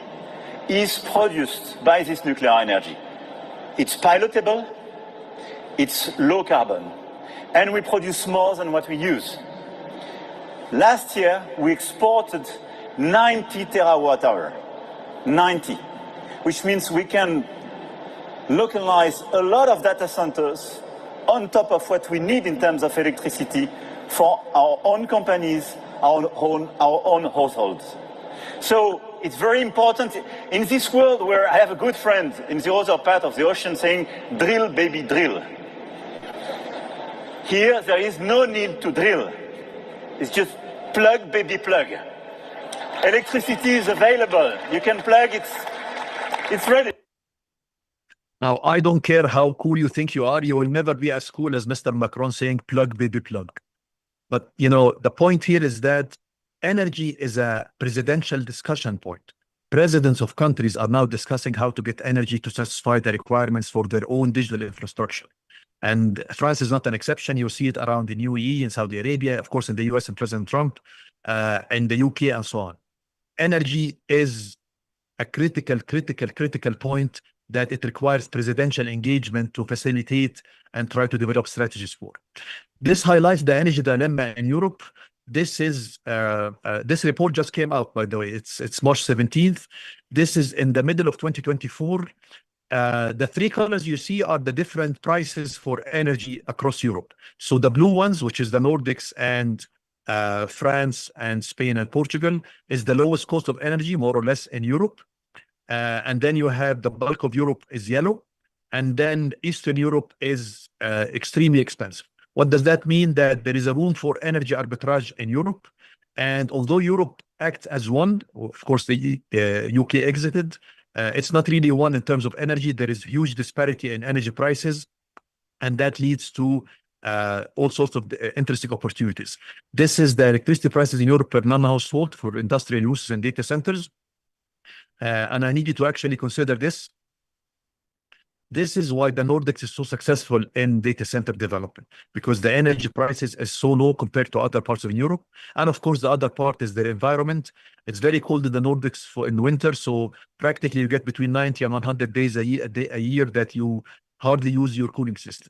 is produced by this nuclear energy. It's pilotable, it's low carbon, and we produce more than what we use. Last year, we exported 90 terawatt-hour, 90, which means we can localize a lot of data centers on top of what we need in terms of electricity for our own companies, our own households. So it's very important in this world where I have a good friend in the other part of the ocean saying, drill, baby, drill. Here, there is no need to drill. It's just plug, baby, plug. Electricity is available. You can plug, it's ready. Now, I don't care how cool you think you are. You will never be as cool as Mr. Macron saying, plug, baby, plug. But, you know, the point here is that energy is a presidential discussion point. Presidents of countries are now discussing how to get energy to satisfy the requirements for their own digital infrastructure. And France is not an exception. You see it around the UAE, in Saudi Arabia, of course, in the US and President Trump, in the UK and so on. Energy is a critical point that it requires presidential engagement to facilitate and try to develop strategies for. This highlights the energy dilemma in Europe. This is this report just came out, by the way. It's March 17th. This is in the middle of 2024. The three colors you see are the different prices for energy across Europe. So the blue ones, which is the Nordics and France and Spain and Portugal, is the lowest cost of energy, more or less, in Europe. And then you have the bulk of Europe is yellow, and then Eastern Europe is extremely expensive. What does that mean? That there is a room for energy arbitrage in Europe. And although Europe acts as one, of course, the UK exited, it's not really one in terms of energy. There is huge disparity in energy prices, and that leads to all sorts of interesting opportunities. This is the electricity prices in Europe per non-household for industrial uses and data centers. And I need you to actually consider this. This is why the Nordics is so successful in data center development, because the energy prices is so low compared to other parts of Europe. And of course, the other part is the environment. It's very cold in the Nordics in winter. So practically you get between 90 and 100 days a year that you hardly use your cooling system.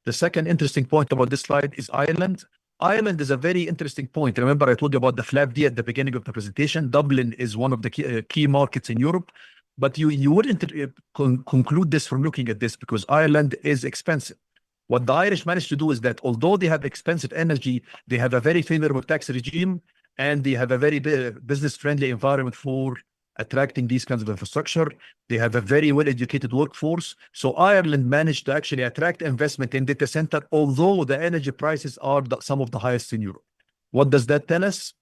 The second interesting point about this slide is Ireland. Ireland is a very interesting point. Remember, I told you about the FLAP-D at the beginning of the presentation. Dublin is one of the key markets in Europe. But you wouldn't conclude this from looking at this, because Ireland is expensive. What the Irish managed to do is that although they have expensive energy, they have a very favorable tax regime, and they have a very business-friendly environment for attracting these kinds of infrastructure. They have a very well-educated workforce. So Ireland managed to actually attract investment in data center, although the energy prices are some of the highest in Europe. What does that tell us?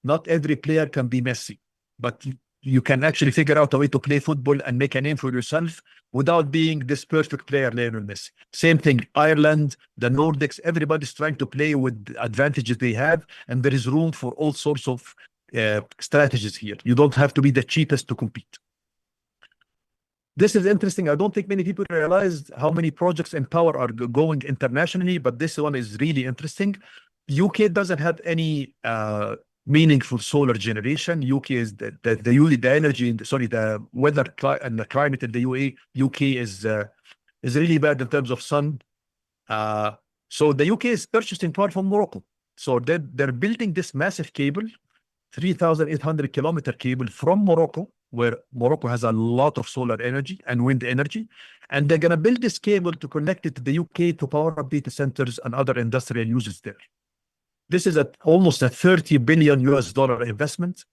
Not every player can be Messi, but you can actually figure out a way to play football and make a name for yourself without being this perfect player, Lionel Messi. Same thing, Ireland, the Nordics, everybody's trying to play with the advantages they have, and there is room for all sorts of strategies here. You don't have to be the cheapest to compete. This is interesting. I don't think many people realize how many projects in power are going internationally, but this one is really interesting. UK doesn't have any meaningful solar generation. UK is the energy, the weather and the climate in the UK is really bad in terms of sun. So the UK is purchasing power from Morocco. So they're building this massive cable, 3,800 kilometer cable from Morocco, where Morocco has a lot of solar energy and wind energy. And they're going to build this cable to connect it to the UK to power up data centers and other industrial uses there. This is almost a $30 billion investment.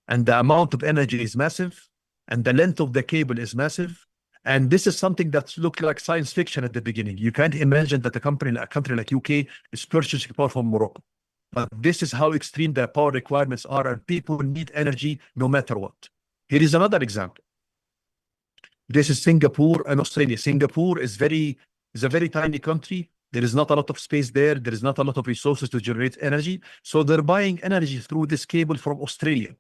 And the amount of energy is massive. And the length of the cable is massive. And this is something that looked like science fiction at the beginning. You can't imagine that a country like UK is purchasing power from Morocco. But this is how extreme the power requirements are, and people need energy no matter what. Here is another example. This is Singapore and Australia. Singapore is a very tiny country. There is not a lot of space there. There is not a lot of resources to generate energy. So they're buying energy through this cable from Australia.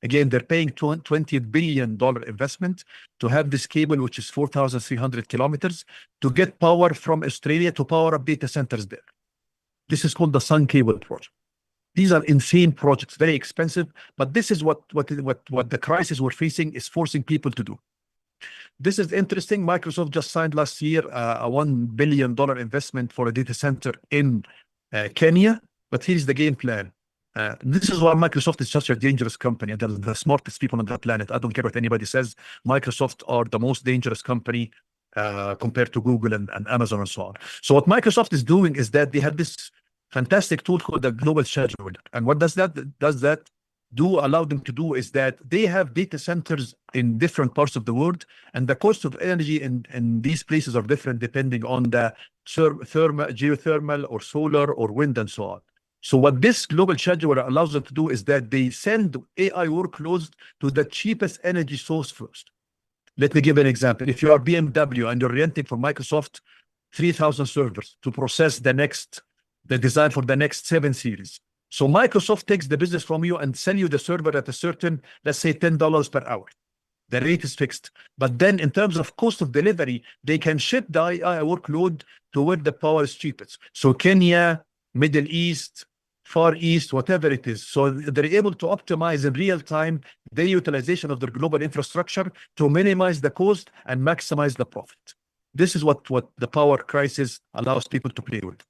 Again, they're paying $20 billion investment to have this cable, which is 4,300 kilometers, to get power from Australia to power up data centers there. This is called the Sun Cable project. These are insane projects, very expensive, but this is what the crisis we're facing is forcing people to do. This is interesting. Microsoft just signed last year a $1 billion investment for a data center in Kenya, but here's the game plan. This is why Microsoft is such a dangerous company, and they're the smartest people on the planet. I don't care what anybody says. Microsoft are the most dangerous company compared to Google and Amazon and so on. So what Microsoft is doing is that they have this fantastic tool called the global scheduler. And what does that allow them to do is that they have data centers in different parts of the world, and the cost of energy in these places are different depending on the geothermal or solar or wind and so on. So what this global scheduler allows them to do is that they send AI workloads to the cheapest energy source first. Let me give an example. If you are BMW and you're renting from Microsoft 3,000 servers to process the design for the next 7 series. So Microsoft takes the business from you and sell you the server at a certain, let's say $10 per hour. The rate is fixed. But then in terms of cost of delivery, they can ship the AI workload to where the power is cheapest. So Kenya, Middle East, Far East, whatever it is. So they're able to optimize in real time the utilization of their global infrastructure to minimize the cost and maximize the profit. This is what the power crisis allows people to play with.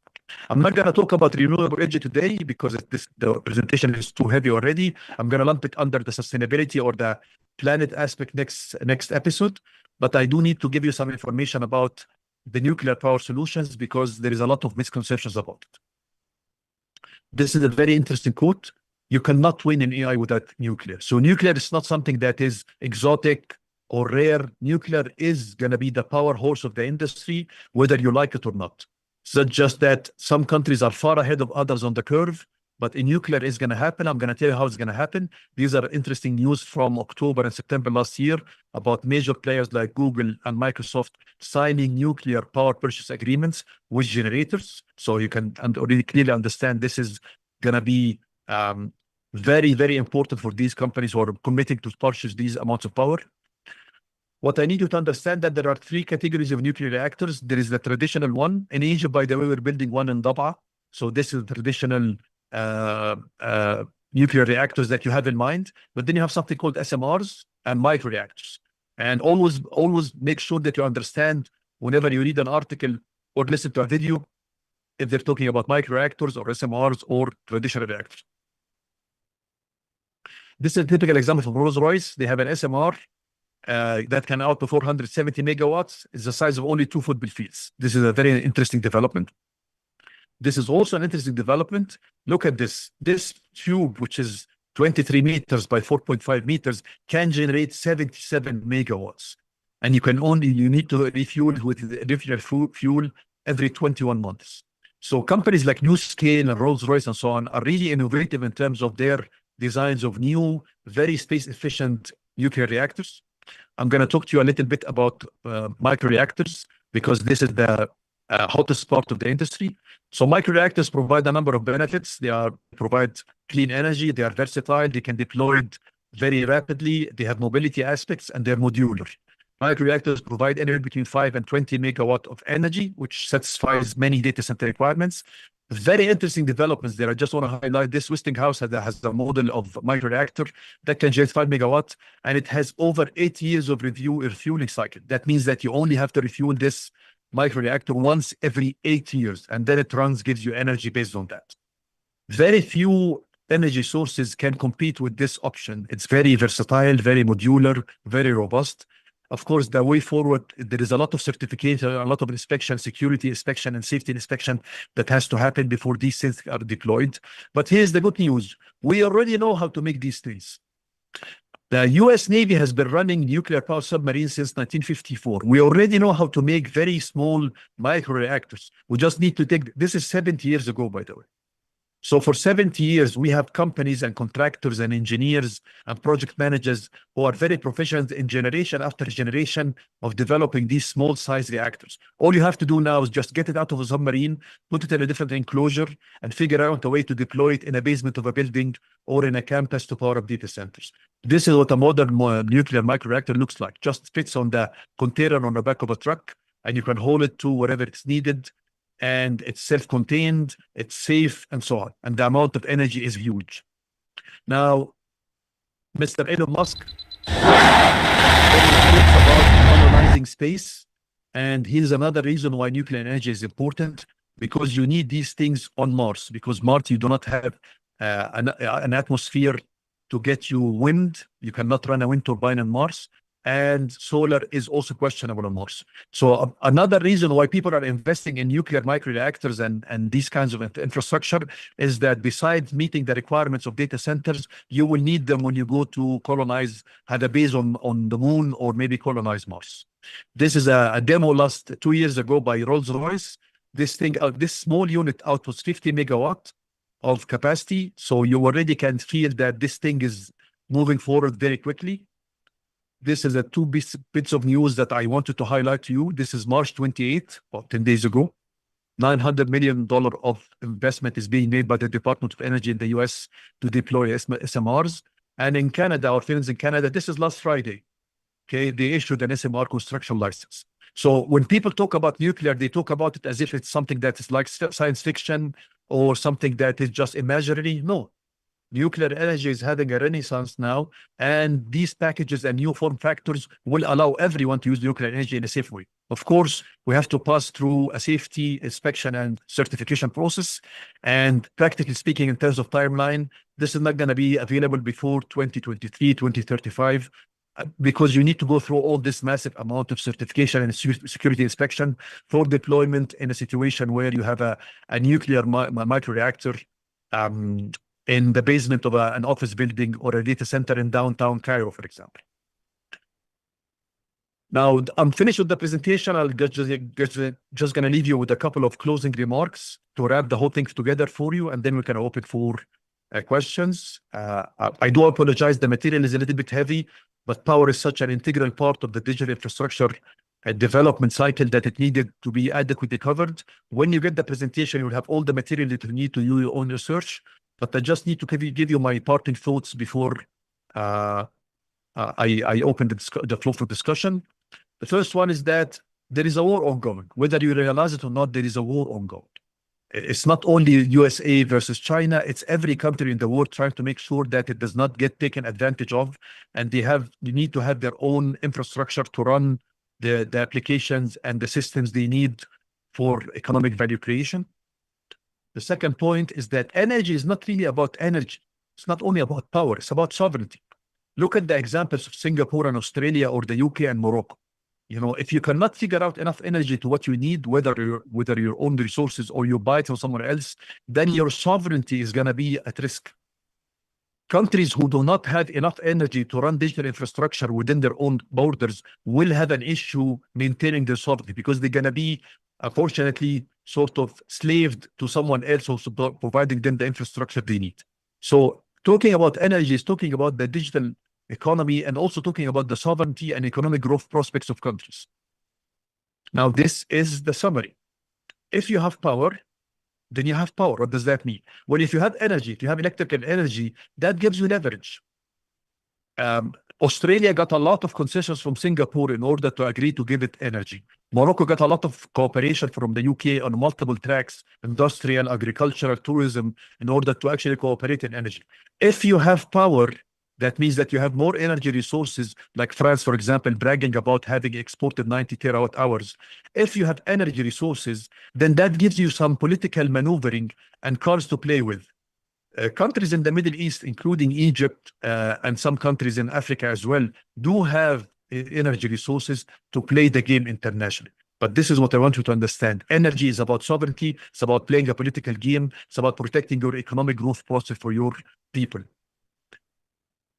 I'm not going to talk about renewable energy today because the presentation is too heavy already. I'm going to lump it under the sustainability or the planet aspect next episode. But I do need to give you some information about the nuclear power solutions because there is a lot of misconceptions about it. This is a very interesting quote. You cannot win in AI without nuclear. So nuclear is not something that is exotic or rare. Nuclear is going to be the power horse of the industry, whether you like it or not. So just that some countries are far ahead of others on the curve, but in nuclear is going to happen. I'm going to tell you how it's going to happen. These are interesting news from October and September last year about major players like Google and Microsoft signing nuclear power purchase agreements with generators. So you can already clearly understand this is going to be very, very important for these companies who are committing to purchase these amounts of power. What I need you to understand that there are 3 categories of nuclear reactors. There is the traditional one. In Asia, by the way, we're building one in Dab'a. So this is the traditional nuclear reactors that you have in mind. But then you have something called SMRs and microreactors. And always make sure that you understand whenever you read an article or listen to a video, if they're talking about microreactors or SMRs or traditional reactors. This is a typical example of Rolls-Royce. They have an SMR that can output 470 megawatts. It's the size of only 2 football fields. This is a very interesting development. This is also an interesting development. Look at this tube, which is 23 meters by 4.5 meters can generate 77 megawatts. And you need to refuel with different fuel every 21 months. So companies like NuScale and Rolls-Royce and so on are really innovative in terms of their designs of new, very space-efficient nuclear reactors. I'm going to talk to you a little bit about microreactors because this is the hottest part of the industry. So microreactors provide a number of benefits. They provide clean energy. They are versatile. They can be deployed very rapidly. They have mobility aspects and they're modular. Microreactors provide anywhere between 5 and 20 megawatt of energy, which satisfies many data center requirements. Very interesting developments there. I just want to highlight this. Westinghouse has a model of microreactor that can generate 5 megawatt, and it has over 8 years of refueling cycle. That means that you only have to refuel this microreactor once every 8 years, and then it gives you energy based on that. Very few energy sources can compete with this option. It's very versatile, very modular, very robust. Of course, the way forward, there is a lot of certification, a lot of inspection, security inspection, and safety inspection that has to happen before these things are deployed. But here's the good news. We already know how to make these things. The US Navy has been running nuclear power submarines since 1954. We already know how to make very small microreactors. We just need to this is 70 years ago, by the way. So for 70 years, we have companies and contractors and engineers and project managers who are very proficient in generation after generation of developing these small size reactors. All you have to do now is just get it out of a submarine, put it in a different enclosure, and figure out a way to deploy it in a basement of a building or in a campus to power up data centers. This is what a modern nuclear microreactor looks like. Just fits on the container on the back of a truck, and you can haul it to wherever it's needed. And it's self-contained, it's safe, and so on. And the amount of energy is huge. Now, Mr. Elon Musk talks about colonizing space. And here's another reason why nuclear energy is important, because you need these things on Mars. Because Mars, you do not have an atmosphere to get you wind. You cannot run a wind turbine on Mars. And solar is also questionable on Mars. So another reason why people are investing in nuclear microreactors and these kinds of infrastructure is that besides meeting the requirements of data centers, you will need them when you go to colonize, have a base on the moon, or maybe colonize Mars. This is a demo last 2 years ago by Rolls-Royce. This small unit outputs 50 megawatt of capacity. So you already can feel that this thing is moving forward very quickly. This is 2 bits of news that I wanted to highlight to you. This is March 28th, about 10 days ago. $900 million of investment is being made by the Department of Energy in the US to deploy SMRs. And in Canada, our friends in Canada, this is last Friday. Okay, they issued an SMR construction license. So when people talk about nuclear, they talk about it as if it's something that is like science fiction or something that is just imaginary. No. Nuclear energy is having a renaissance now, and these packages and new form factors will allow everyone to use nuclear energy in a safe way. Of course, we have to pass through a safety inspection and certification process. And practically speaking, in terms of timeline, this is not going to be available before 2023, 2035, because you need to go through all this massive amount of certification and security inspection for deployment in a situation where you have a nuclear microreactor in the basement of an office building or a data center in downtown Cairo, for example. Now, I'm finished with the presentation. I'll just going to leave you with a couple of closing remarks to wrap the whole thing together for you, and then we can open for questions. I do apologize. The material is a little bit heavy, but power is such an integral part of the digital infrastructure development cycle that it needed to be adequately covered. When you get the presentation, you'll have all the material that you need to do your own research. But I just need to give you my parting thoughts before I open the floor for discussion. The first one is that there is a war ongoing. Whether you realize it or not, there is a war ongoing. It's not only USA versus China, it's every country in the world trying to make sure that it does not get taken advantage of. And you need to have their own infrastructure to run the applications and the systems they need for economic value creation. The second point is that energy is not really about energy. It's not only about power, it's about sovereignty. Look at the examples of Singapore and Australia or the UK and Morocco. You know, if you cannot figure out enough energy to what you need, whether your own resources or you buy it from somewhere else, then your sovereignty is going to be at risk. countries who do not have enough energy to run digital infrastructure within their own borders will have an issue maintaining their sovereignty, because they're going to be, unfortunately, sort of slaved to someone else who's providing them the infrastructure they need. So talking about energy is talking about the digital economy and also talking about the sovereignty and economic growth prospects of countries. Now, this is the summary. If you have power, then you have power. What does that mean? Well, if you have energy, if you have electrical energy, that gives you leverage. Australia got a lot of concessions from Singapore in order to agree to give it energy. Morocco got a lot of cooperation from the UK on multiple tracks, industrial, agricultural, tourism, in order to actually cooperate in energy. If you have power, that means that you have more energy resources, like France, for example, bragging about having exported 90 terawatt hours. If you have energy resources, then that gives you some political maneuvering and cards to play with. Countries in the Middle East, including Egypt and some countries in Africa as well, do have energy resources to play the game internationally. But this is what I want you to understand. Energy is about sovereignty. It's about playing a political game. It's about protecting your economic growth process for your people.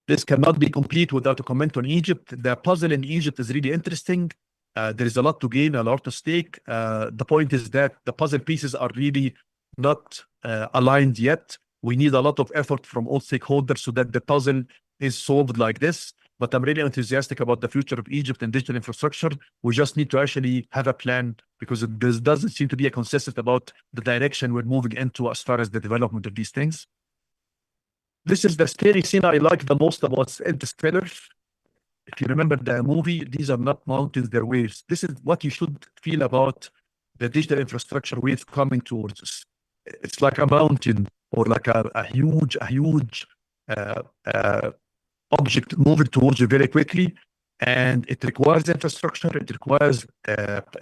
This cannot be complete without a comment on Egypt. The puzzle in Egypt is really interesting. There is a lot to gain, a lot to stake. The point is that the puzzle pieces are really not aligned yet. We need a lot of effort from all stakeholders so that the puzzle is solved like this. But I'm really enthusiastic about the future of Egypt and digital infrastructure. We just need to actually have a plan, because there doesn't seem to be a consensus about the direction we're moving into as far as the development of these things. This is the scary scene I like the most about Interstellar. If you remember the movie, these are not mountains, they're waves. This is what you should feel about the digital infrastructure wave coming towards us. It's like a mountain, or like a huge object moving towards you very quickly. And it requires infrastructure, it requires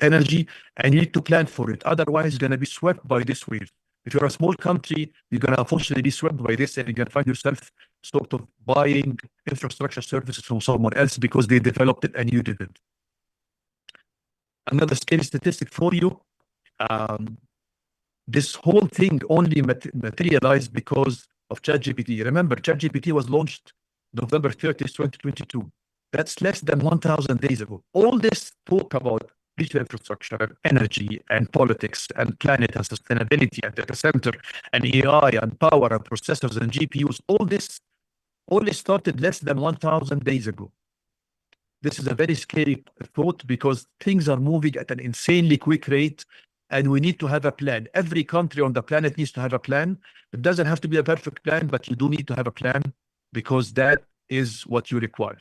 energy, and you need to plan for it. Otherwise, you're going to be swept by this wave. If you're a small country, you're going to unfortunately be swept by this, and you're going to find yourself sort of buying infrastructure services from someone else because they developed it and you didn't. Another scary statistic for you. This whole thing only materialized because of ChatGPT. Remember, ChatGPT was launched November 30th, 2022. That's less than 1,000 days ago. All this talk about digital infrastructure, energy, and politics, and planet, and sustainability, and data center, and AI, and power, and processors, and GPUs, all this only started less than 1,000 days ago. This is a very scary thought, because things are moving at an insanely quick rate, and we need to have a plan. Every country on the planet needs to have a plan. It doesn't have to be a perfect plan, but you do need to have a plan, because that is what you require.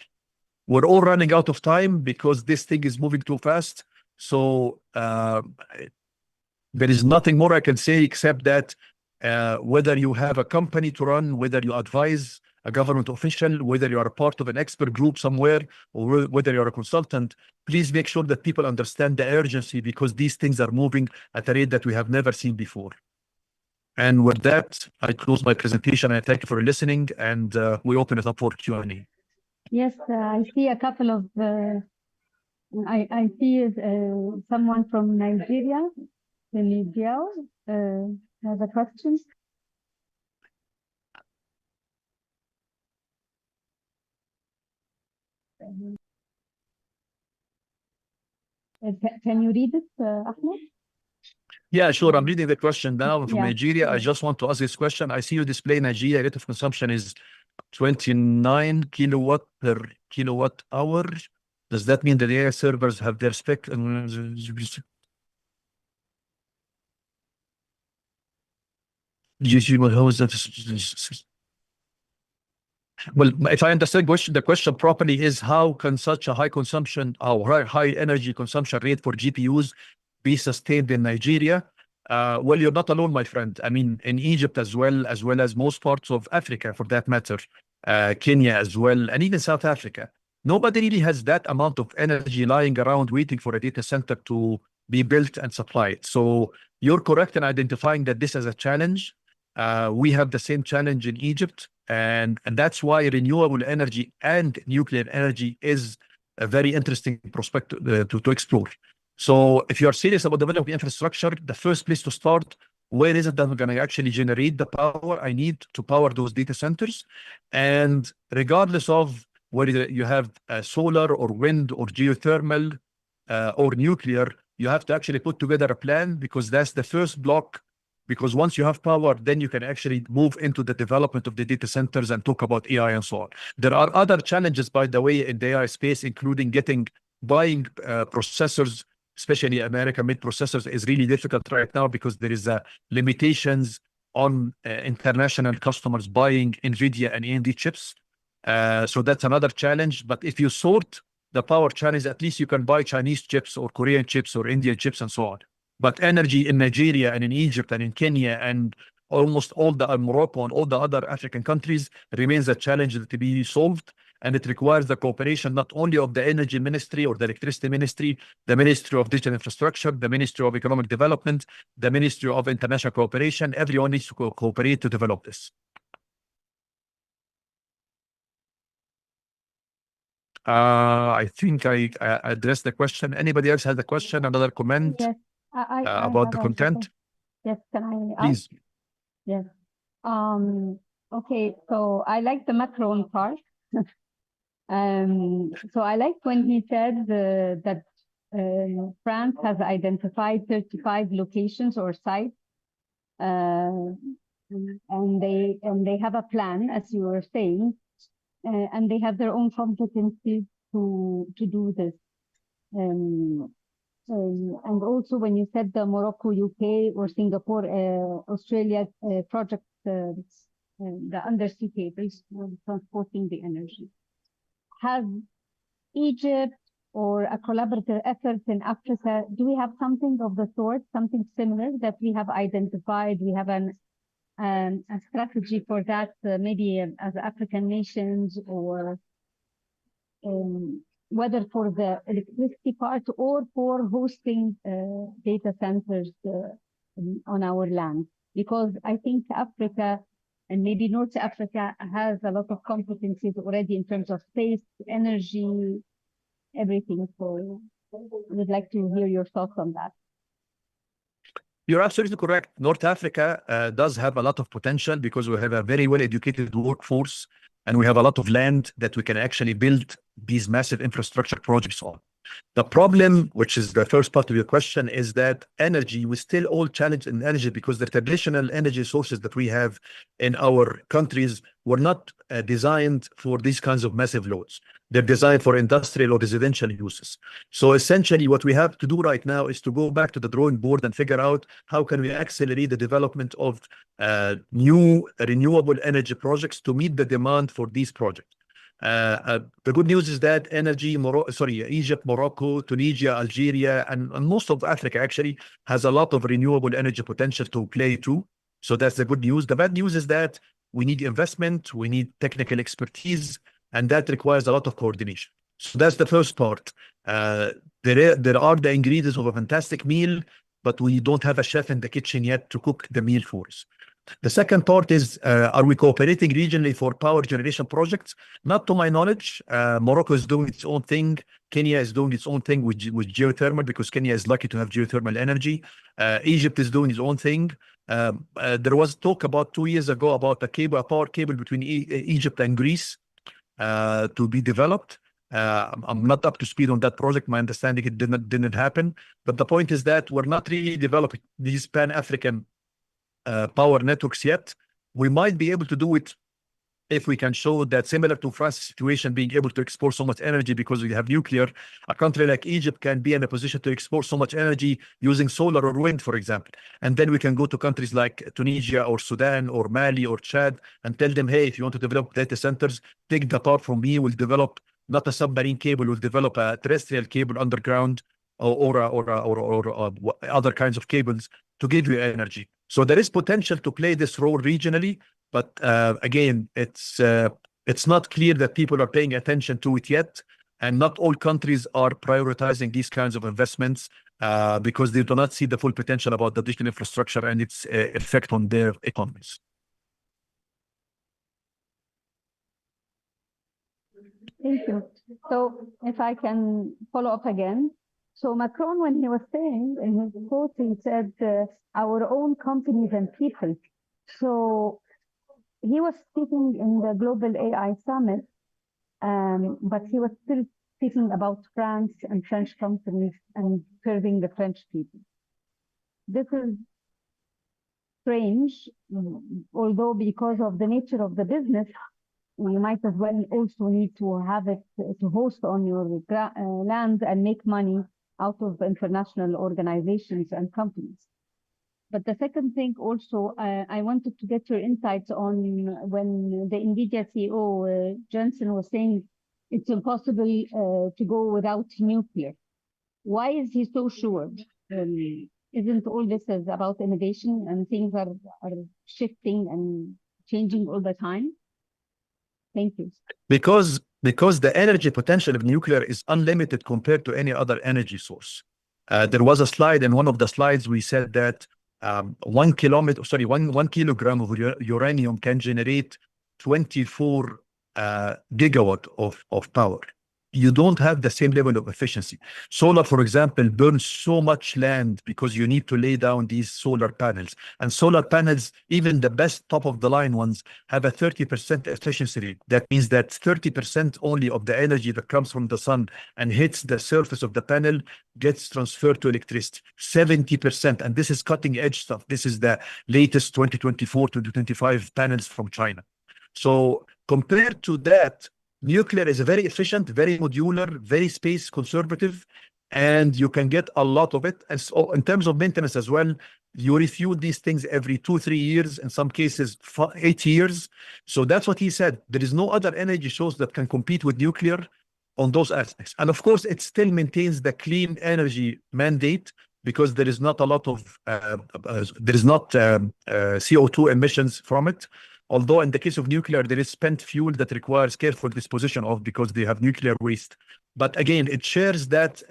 We're all running out of time because this thing is moving too fast. So there is nothing more I can say except that whether you have a company to run, whether you advise a government official, whether you are a part of an expert group somewhere, or whether you're a consultant, please make sure that people understand the urgency, because these things are moving at a rate that we have never seen before. And with that, I close my presentation. I thank you for listening, and we open it up for Q&A. Yes, I see a couple of, I see someone from Nigeria, has a question. Can you read it, Ahmed? Yeah, sure. I'm reading the question now from Yeah. Nigeria. I just want to ask this question. I see you display Nigeria rate of consumption is 29 kilowatt per kilowatt hour. Does that mean that the AI servers have their spec? How is that? Well, if I understand the question properly, is how can such a high consumption or high energy consumption rate for GPUs be sustained in Nigeria? Well, you're not alone, my friend. I mean, in Egypt as well as most parts of Africa, for that matter, Kenya as well, and even South Africa. Nobody really has that amount of energy lying around waiting for a data center to be built and supplied. So you're correct in identifying that this is a challenge. We have the same challenge in Egypt, and that's why renewable energy and nuclear energy is a very interesting prospect to explore. So if you are serious about developing infrastructure, the first place to start Where is it that we're going to actually generate the power I need to power those data centers? And regardless of whether you have solar or wind or geothermal or nuclear, you have to actually put together a plan, because that's the first block. Because once you have power, then you can actually move into the development of the data centers and talk about AI and so on. There are other challenges, by the way, in the AI space, including buying processors, especially American-made processors, is really difficult right now because there is limitations on international customers buying NVIDIA and AMD chips. So that's another challenge. But if you sort the power channels, at least you can buy Chinese chips or Korean chips or Indian chips and so on. But energy in Nigeria and in Egypt and in Kenya and almost all the Morocco and all the other African countries remains a challenge to be solved. And it requires the cooperation not only of the energy ministry or the electricity ministry, the Ministry of Digital Infrastructure, the Ministry of Economic Development, the Ministry of International Cooperation. Everyone needs to cooperate to develop this. I think I addressed the question. Anybody else has a question, another comment? Yes, I about the content? Yes, can I Please. Yes. Okay, so I like the Macron part. So I like when he said that France has identified 35 locations or sites, and they have a plan, as you were saying, and they have their own competencies to do this. And also when you said the Morocco, UK, or Singapore, Australia project, the undersea cables transporting the energy. Have Egypt or a collaborative effort in Africa, do we have something of the sort, something similar that we have identified? We have a strategy for that, maybe as African nations, or whether for the electricity part or for hosting data centers on our land? Because I think Africa and maybe North Africa has a lot of competencies already in terms of space, energy, everything. So I would like to hear your thoughts on that. You're absolutely correct. North Africa does have a lot of potential because we have a very well-educated workforce and we have a lot of land that we can actually build these massive infrastructure projects on. The problem, which is the first part of your question, is that energy, we still all challenged in energy because the traditional energy sources that we have in our countries were not designed for these kinds of massive loads. They're designed for industrial or residential uses. So essentially what we have to do right now is to go back to the drawing board and figure out how can we accelerate the development of new renewable energy projects to meet the demand for these projects. The good news is that Egypt, Morocco, Tunisia, Algeria, and most of Africa actually has a lot of renewable energy potential to play too. So that's the good news. The bad news is that we need investment, we need technical expertise, and that requires a lot of coordination. So that's the first part. There are the ingredients of a fantastic meal, but we don't have a chef in the kitchen yet to cook the meal for us. The second part is, are we cooperating regionally for power generation projects? Not to my knowledge. Morocco is doing its own thing. Kenya is doing its own thing with geothermal because Kenya is lucky to have geothermal energy. Egypt is doing its own thing. There was talk about 2 years ago about a power cable between Egypt and Greece to be developed. I'm not up to speed on that project. My understanding it didn't happen. But the point is that we're not really developing these Pan-African power networks yet. We might be able to do it if we can show that, similar to France's situation, being able to export so much energy because we have nuclear. A country like Egypt can be in a position to export so much energy using solar or wind, for example. And then we can go to countries like Tunisia or Sudan or Mali or Chad and tell them, hey, if you want to develop data centers, take the power from me. We'll develop not a submarine cable, we'll develop a terrestrial cable underground or other kinds of cables to give you energy. So there is potential to play this role regionally, but again, it's not clear that people are paying attention to it yet, and not all countries are prioritizing these kinds of investments because they do not see the full potential about the digital infrastructure and its effect on their economies. Thank you. So if I can follow up again. So Macron, when he was saying in his quote, he said, our own companies and people. So he was speaking in the Global AI Summit, but he was still speaking about France and French companies and serving the French people. This is strange, although because of the nature of the business, you might as well also need to have it to host on your land and make money out of international organizations and companies. But the second thing also, I wanted to get your insights on when the NVIDIA CEO, Jensen, was saying it's impossible to go without nuclear. Why is he so sure? Isn't all this is about innovation and things are shifting and changing all the time? Thank you. Because the energy potential of nuclear is unlimited compared to any other energy source. There was a slide in one of the slides we said that 1 kilogram of uranium can generate 24 gigawatt of power. You don't have the same level of efficiency. Solar, for example, burns so much land because you need to lay down these solar panels. And solar panels, even the best top of the line ones, have a 30% efficiency rate. That means that 30% only of the energy that comes from the sun and hits the surface of the panel gets transferred to electricity. 70%, and this is cutting edge stuff. This is the latest 2024 to 2025 panels from China. So compared to that, nuclear is very efficient, very modular, very space conservative, and you can get a lot of it. And so in terms of maintenance as well, you refuel these things every 2-3 years, in some cases 8 years. So that's what he said. There is no other energy source that can compete with nuclear on those aspects. And of course, it still maintains the clean energy mandate because there is not a lot of, CO2 emissions from it. Although in the case of nuclear, there is spent fuel that requires careful disposition of because they have nuclear waste. But again, it shares that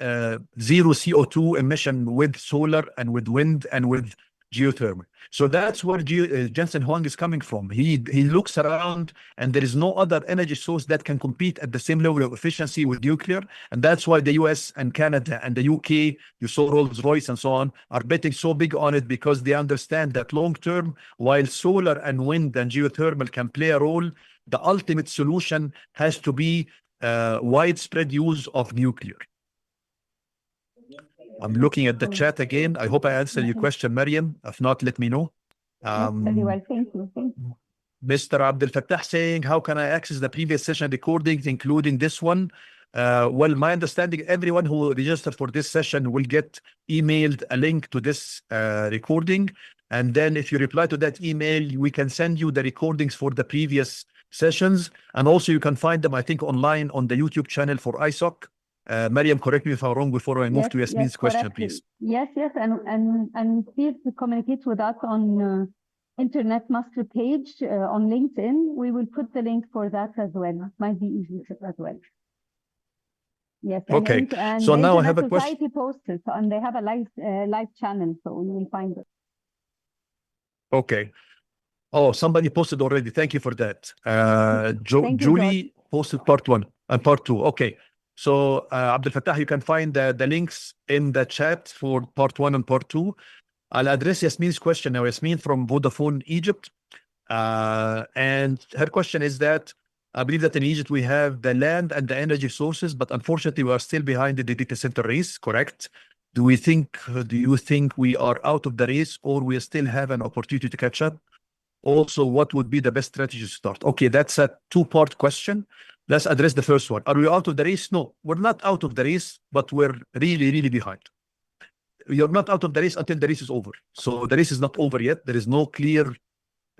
zero CO2 emission with solar and with wind and with geothermal. So that's where Jensen Huang is coming from. He looks around and there is no other energy source that can compete at the same level of efficiency with nuclear. And that's why the US and Canada and the UK, you saw Rolls-Royce and so on, are betting so big on it because they understand that long term, while solar and wind and geothermal can play a role, the ultimate solution has to be widespread use of nuclear. I'm looking at the chat again. I hope I answered your question, Mariam. If not, let me know. Very well, thank you. Mr. Abdel-Fattah saying, how can I access the previous session recordings, including this one? Well, my understanding, everyone who registered for this session will get emailed a link to this recording. And then if you reply to that email, we can send you the recordings for the previous sessions. And also you can find them, I think, online on the YouTube channel for ISOC. Mariam, correct me if I'm wrong before I move to Yasmin's question, please. Yes, and please communicate with us on Internet Master page on LinkedIn. We will put the link for that as well. Might be easy as well. Yes. Okay. And so now I have a question. Society posted, and they have a live channel, so you will find it. Okay. Oh, somebody posted already. Thank you for that. Julie posted part 1 and part 2. Okay. So Abdel-Fattah, you can find the links in the chat for part 1 and part 2. I'll address Yasmin's question now. Yasmin from Vodafone Egypt. And her question is that I believe that in Egypt we have the land and the energy sources, but unfortunately we are still behind in the data center race, correct? Do you think we are out of the race or we still have an opportunity to catch up? Also, what would be the best strategy to start? Okay, that's a 2-part question. Let's address the first one. Are we out of the race? No, we're not out of the race, but we're really, really behind. You're not out of the race until the race is over. So the race is not over yet. There is no clear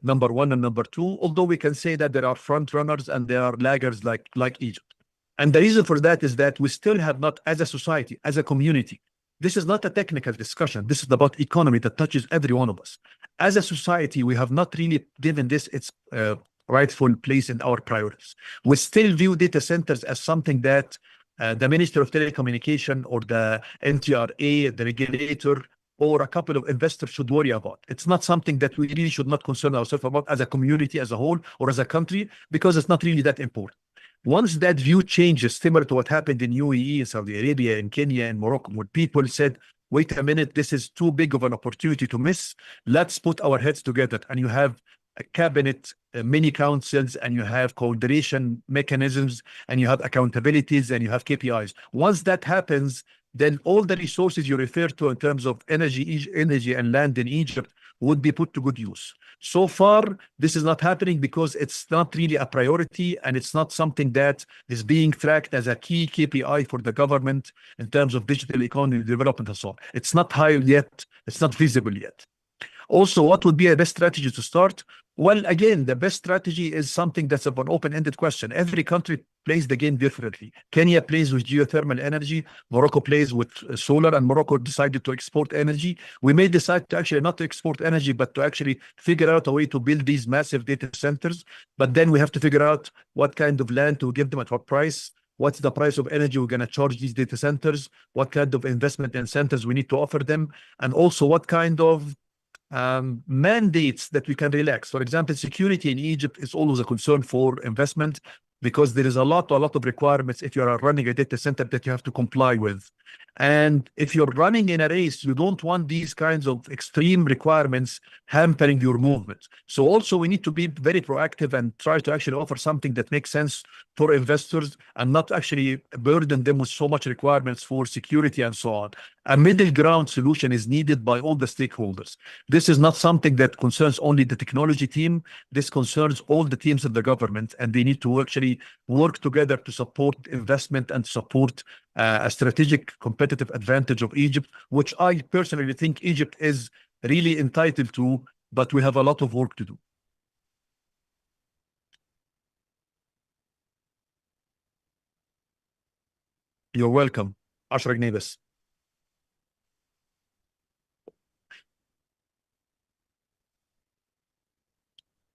number 1 and number 2, although we can say that there are front runners and there are laggers like Egypt. And the reason for that is that we still have not, as a society, as a community, this is not a technical discussion. This is about economy that touches every one of us. As a society, we have not really given this its rightful place in our priorities. We still view data centers as something that the Minister of Telecommunication or the NTRA, the regulator, or a couple of investors should worry about. It's not something that we really should not concern ourselves about as a community as a whole or as a country, because it's not really that important. Once that view changes, similar to what happened in UAE, Saudi Arabia, and Kenya, and Morocco, where people said, wait a minute, this is too big of an opportunity to miss. Let's put our heads together. And you have a cabinet, many councils, and you have coordination mechanisms, and you have accountabilities, and you have KPIs. Once that happens, then all the resources you refer to in terms of energy and land in Egypt would be put to good use. So far, this is not happening because it's not really a priority, and it's not something that is being tracked as a key KPI for the government in terms of digital economy development and so on. It's not high yet. It's not visible yet. Also, what would be a best strategy to start? Well, again, the best strategy is something that's an open-ended question. Every country plays the game differently. Kenya plays with geothermal energy. Morocco plays with solar, and Morocco decided to export energy. We may decide to actually not to export energy, but to actually figure out a way to build these massive data centers. But then we have to figure out what kind of land to give them at what price. What's the price of energy we're going to charge these data centers? What kind of investment incentives we need to offer them? And also what kind of mandates that we can relax. For example, security in Egypt is always a concern for investment because there is a lot of requirements if you are running a data center that you have to comply with. And if you're running in a race, you don't want these kinds of extreme requirements hampering your movement. So also we need to be very proactive and try to actually offer something that makes sense for investors and not actually burden them with so much requirements for security and so on. A middle ground solution is needed by all the stakeholders. This is not something that concerns only the technology team. This concerns all the teams of the government, and they need to actually work together to support investment and support a strategic competitive advantage of Egypt, which I personally think Egypt is really entitled to, but we have a lot of work to do. You're welcome. 10 جنيه بس.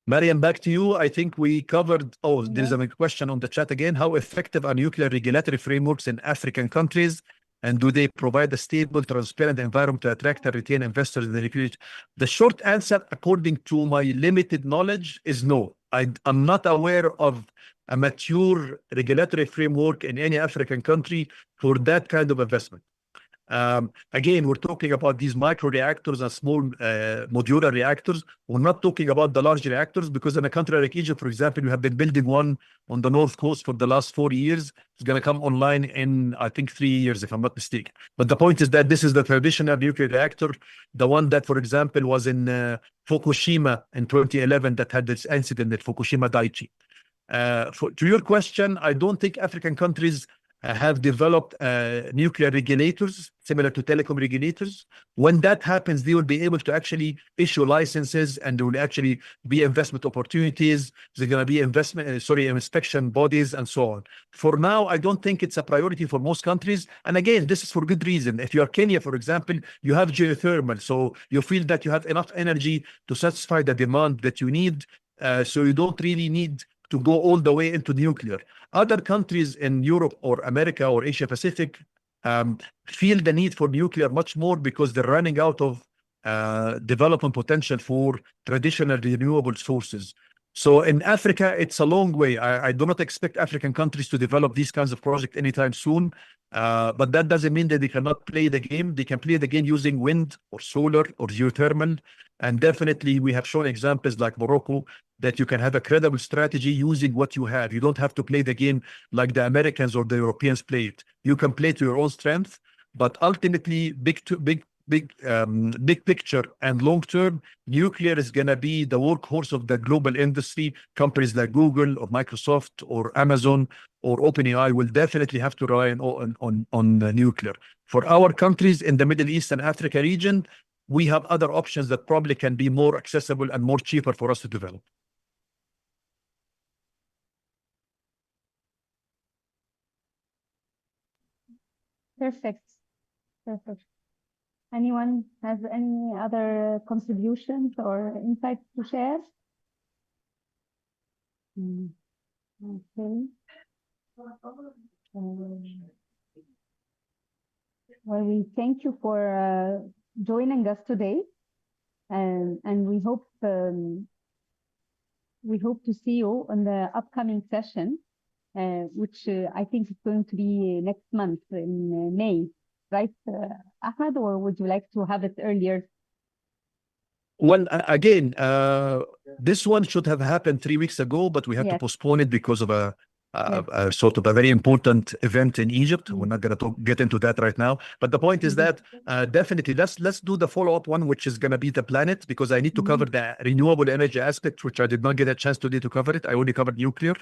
Mariam, back to you. I think we covered, there's a question on the chat again. How effective are nuclear regulatory frameworks in African countries? And do they provide a stable, transparent environment to attract and retain investors in the future? The short answer, according to my limited knowledge, is no. I'm not aware of a mature regulatory framework in any African country for that kind of investment. Again, we're talking about these micro reactors and small modular reactors. We're not talking about the large reactors because in a country like Egypt, for example, we have been building one on the North Coast for the last 4 years. It's going to come online in, I think, 3 years, if I'm not mistaken. But the point is that this is the traditional nuclear reactor, the one that, for example, was in Fukushima in 2011 that had this incident at Fukushima Daiichi. To your question, I don't think African countries have developed nuclear regulators similar to telecom regulators. When that happens, they will be able to actually issue licenses, and there will actually be investment opportunities. There's going to be inspection bodies and so on. For now, I don't think it's a priority for most countries. And again, this is for good reason. If you are Kenya, for example, you have geothermal. So you feel that you have enough energy to satisfy the demand that you need. So you don't really need to go all the way into nuclear. Other countries in Europe or America or Asia Pacific feel the need for nuclear much more because they're running out of development potential for traditional renewable sources. So in Africa, it's a long way. I do not expect African countries to develop these kinds of projects anytime soon. But that doesn't mean that they cannot play the game. They can play the game using wind or solar or geothermal. And definitely we have shown examples like Morocco that you can have a credible strategy using what you have. You don't have to play the game like the Americans or the Europeans play it. You can play to your own strength, but ultimately big picture and long term, nuclear is going to be the workhorse of the global industry. Companies like Google or Microsoft or Amazon or OpenAI will definitely have to rely on nuclear. For our countries in the Middle East and Africa region, we have other options that probably can be more accessible and more cheaper for us to develop. Perfect. Anyone has any other contributions or insights to share? Okay. Well, we thank you for joining us today, and we hope to see you on the upcoming session. which I think is going to be next month in May, right, Ahmed, or would you like to have it earlier? Well, again, this one should have happened 3 weeks ago, but we had to Yes. postpone it because of a Yes. sort of a very important event in Egypt. Mm. We're not going to get into that right now. But the point is that definitely let's do the follow-up one, which is going to be the planet, because I need to cover the renewable energy aspect, which I did not get a chance today to cover it. I only covered nuclear.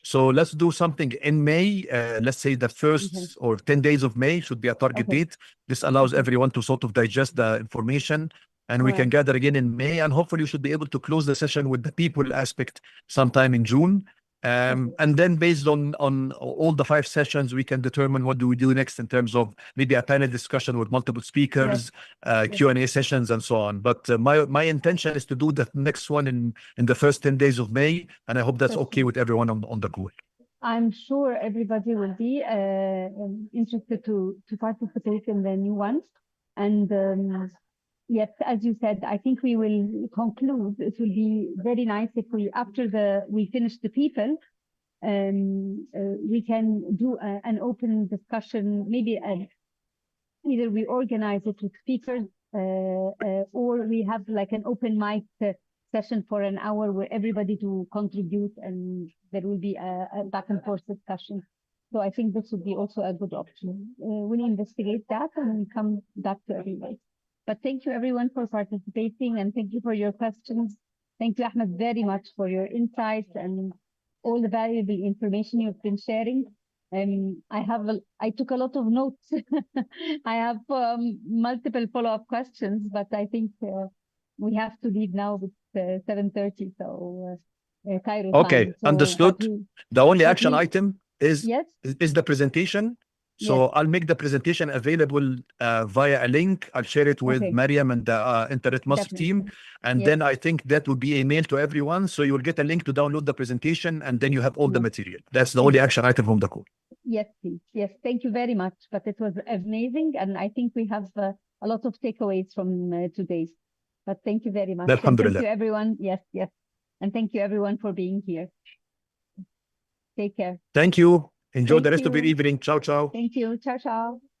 So let's do something in May. Let's say the first or 10 days of May should be a target date. This allows everyone to sort of digest the information. And we can gather again in May, and hopefully we should be able to close the session with the people aspect sometime in June. And then based on all the 5 sessions, we can determine what do we do next in terms of maybe a panel discussion with multiple speakers, Q&A sessions, and so on. But my intention is to do the next one in the first 10 days of May, and I hope that's okay with everyone on the call. I'm sure everybody will be interested to participate in the new ones. And yes, as you said, I think we will conclude. It will be very nice if we, after we finish the people, we can do an open discussion. Maybe either we organize it with speakers, or we have like an open mic session for an hour where everybody to contribute, and there will be a back and forth discussion. So I think this would be also a good option. We'll investigate that and we'll come back to everybody. But thank you everyone for participating, and thank you for your questions. Thank you, Ahmed, very much for your insights and all the valuable information you've been sharing. I took a lot of notes. I have multiple follow-up questions, but I think we have to leave now with 7:30, so Cairo Okay, time. So, understood. The only action item is the presentation. So I'll make the presentation available via a link. I'll share it with Mariam and the Internet Masr team. And then I think that will be a mail to everyone. So you'll get a link to download the presentation, and then you have all the material. That's the only action item from the call. Yes, please. Yes, thank you very much. But it was amazing. And I think we have a lot of takeaways from today. But thank you very much. And thank you, everyone. Yes. And thank you, everyone, for being here. Take care. Thank you. Enjoy the rest of your evening. Ciao, ciao. Thank you. Ciao, ciao.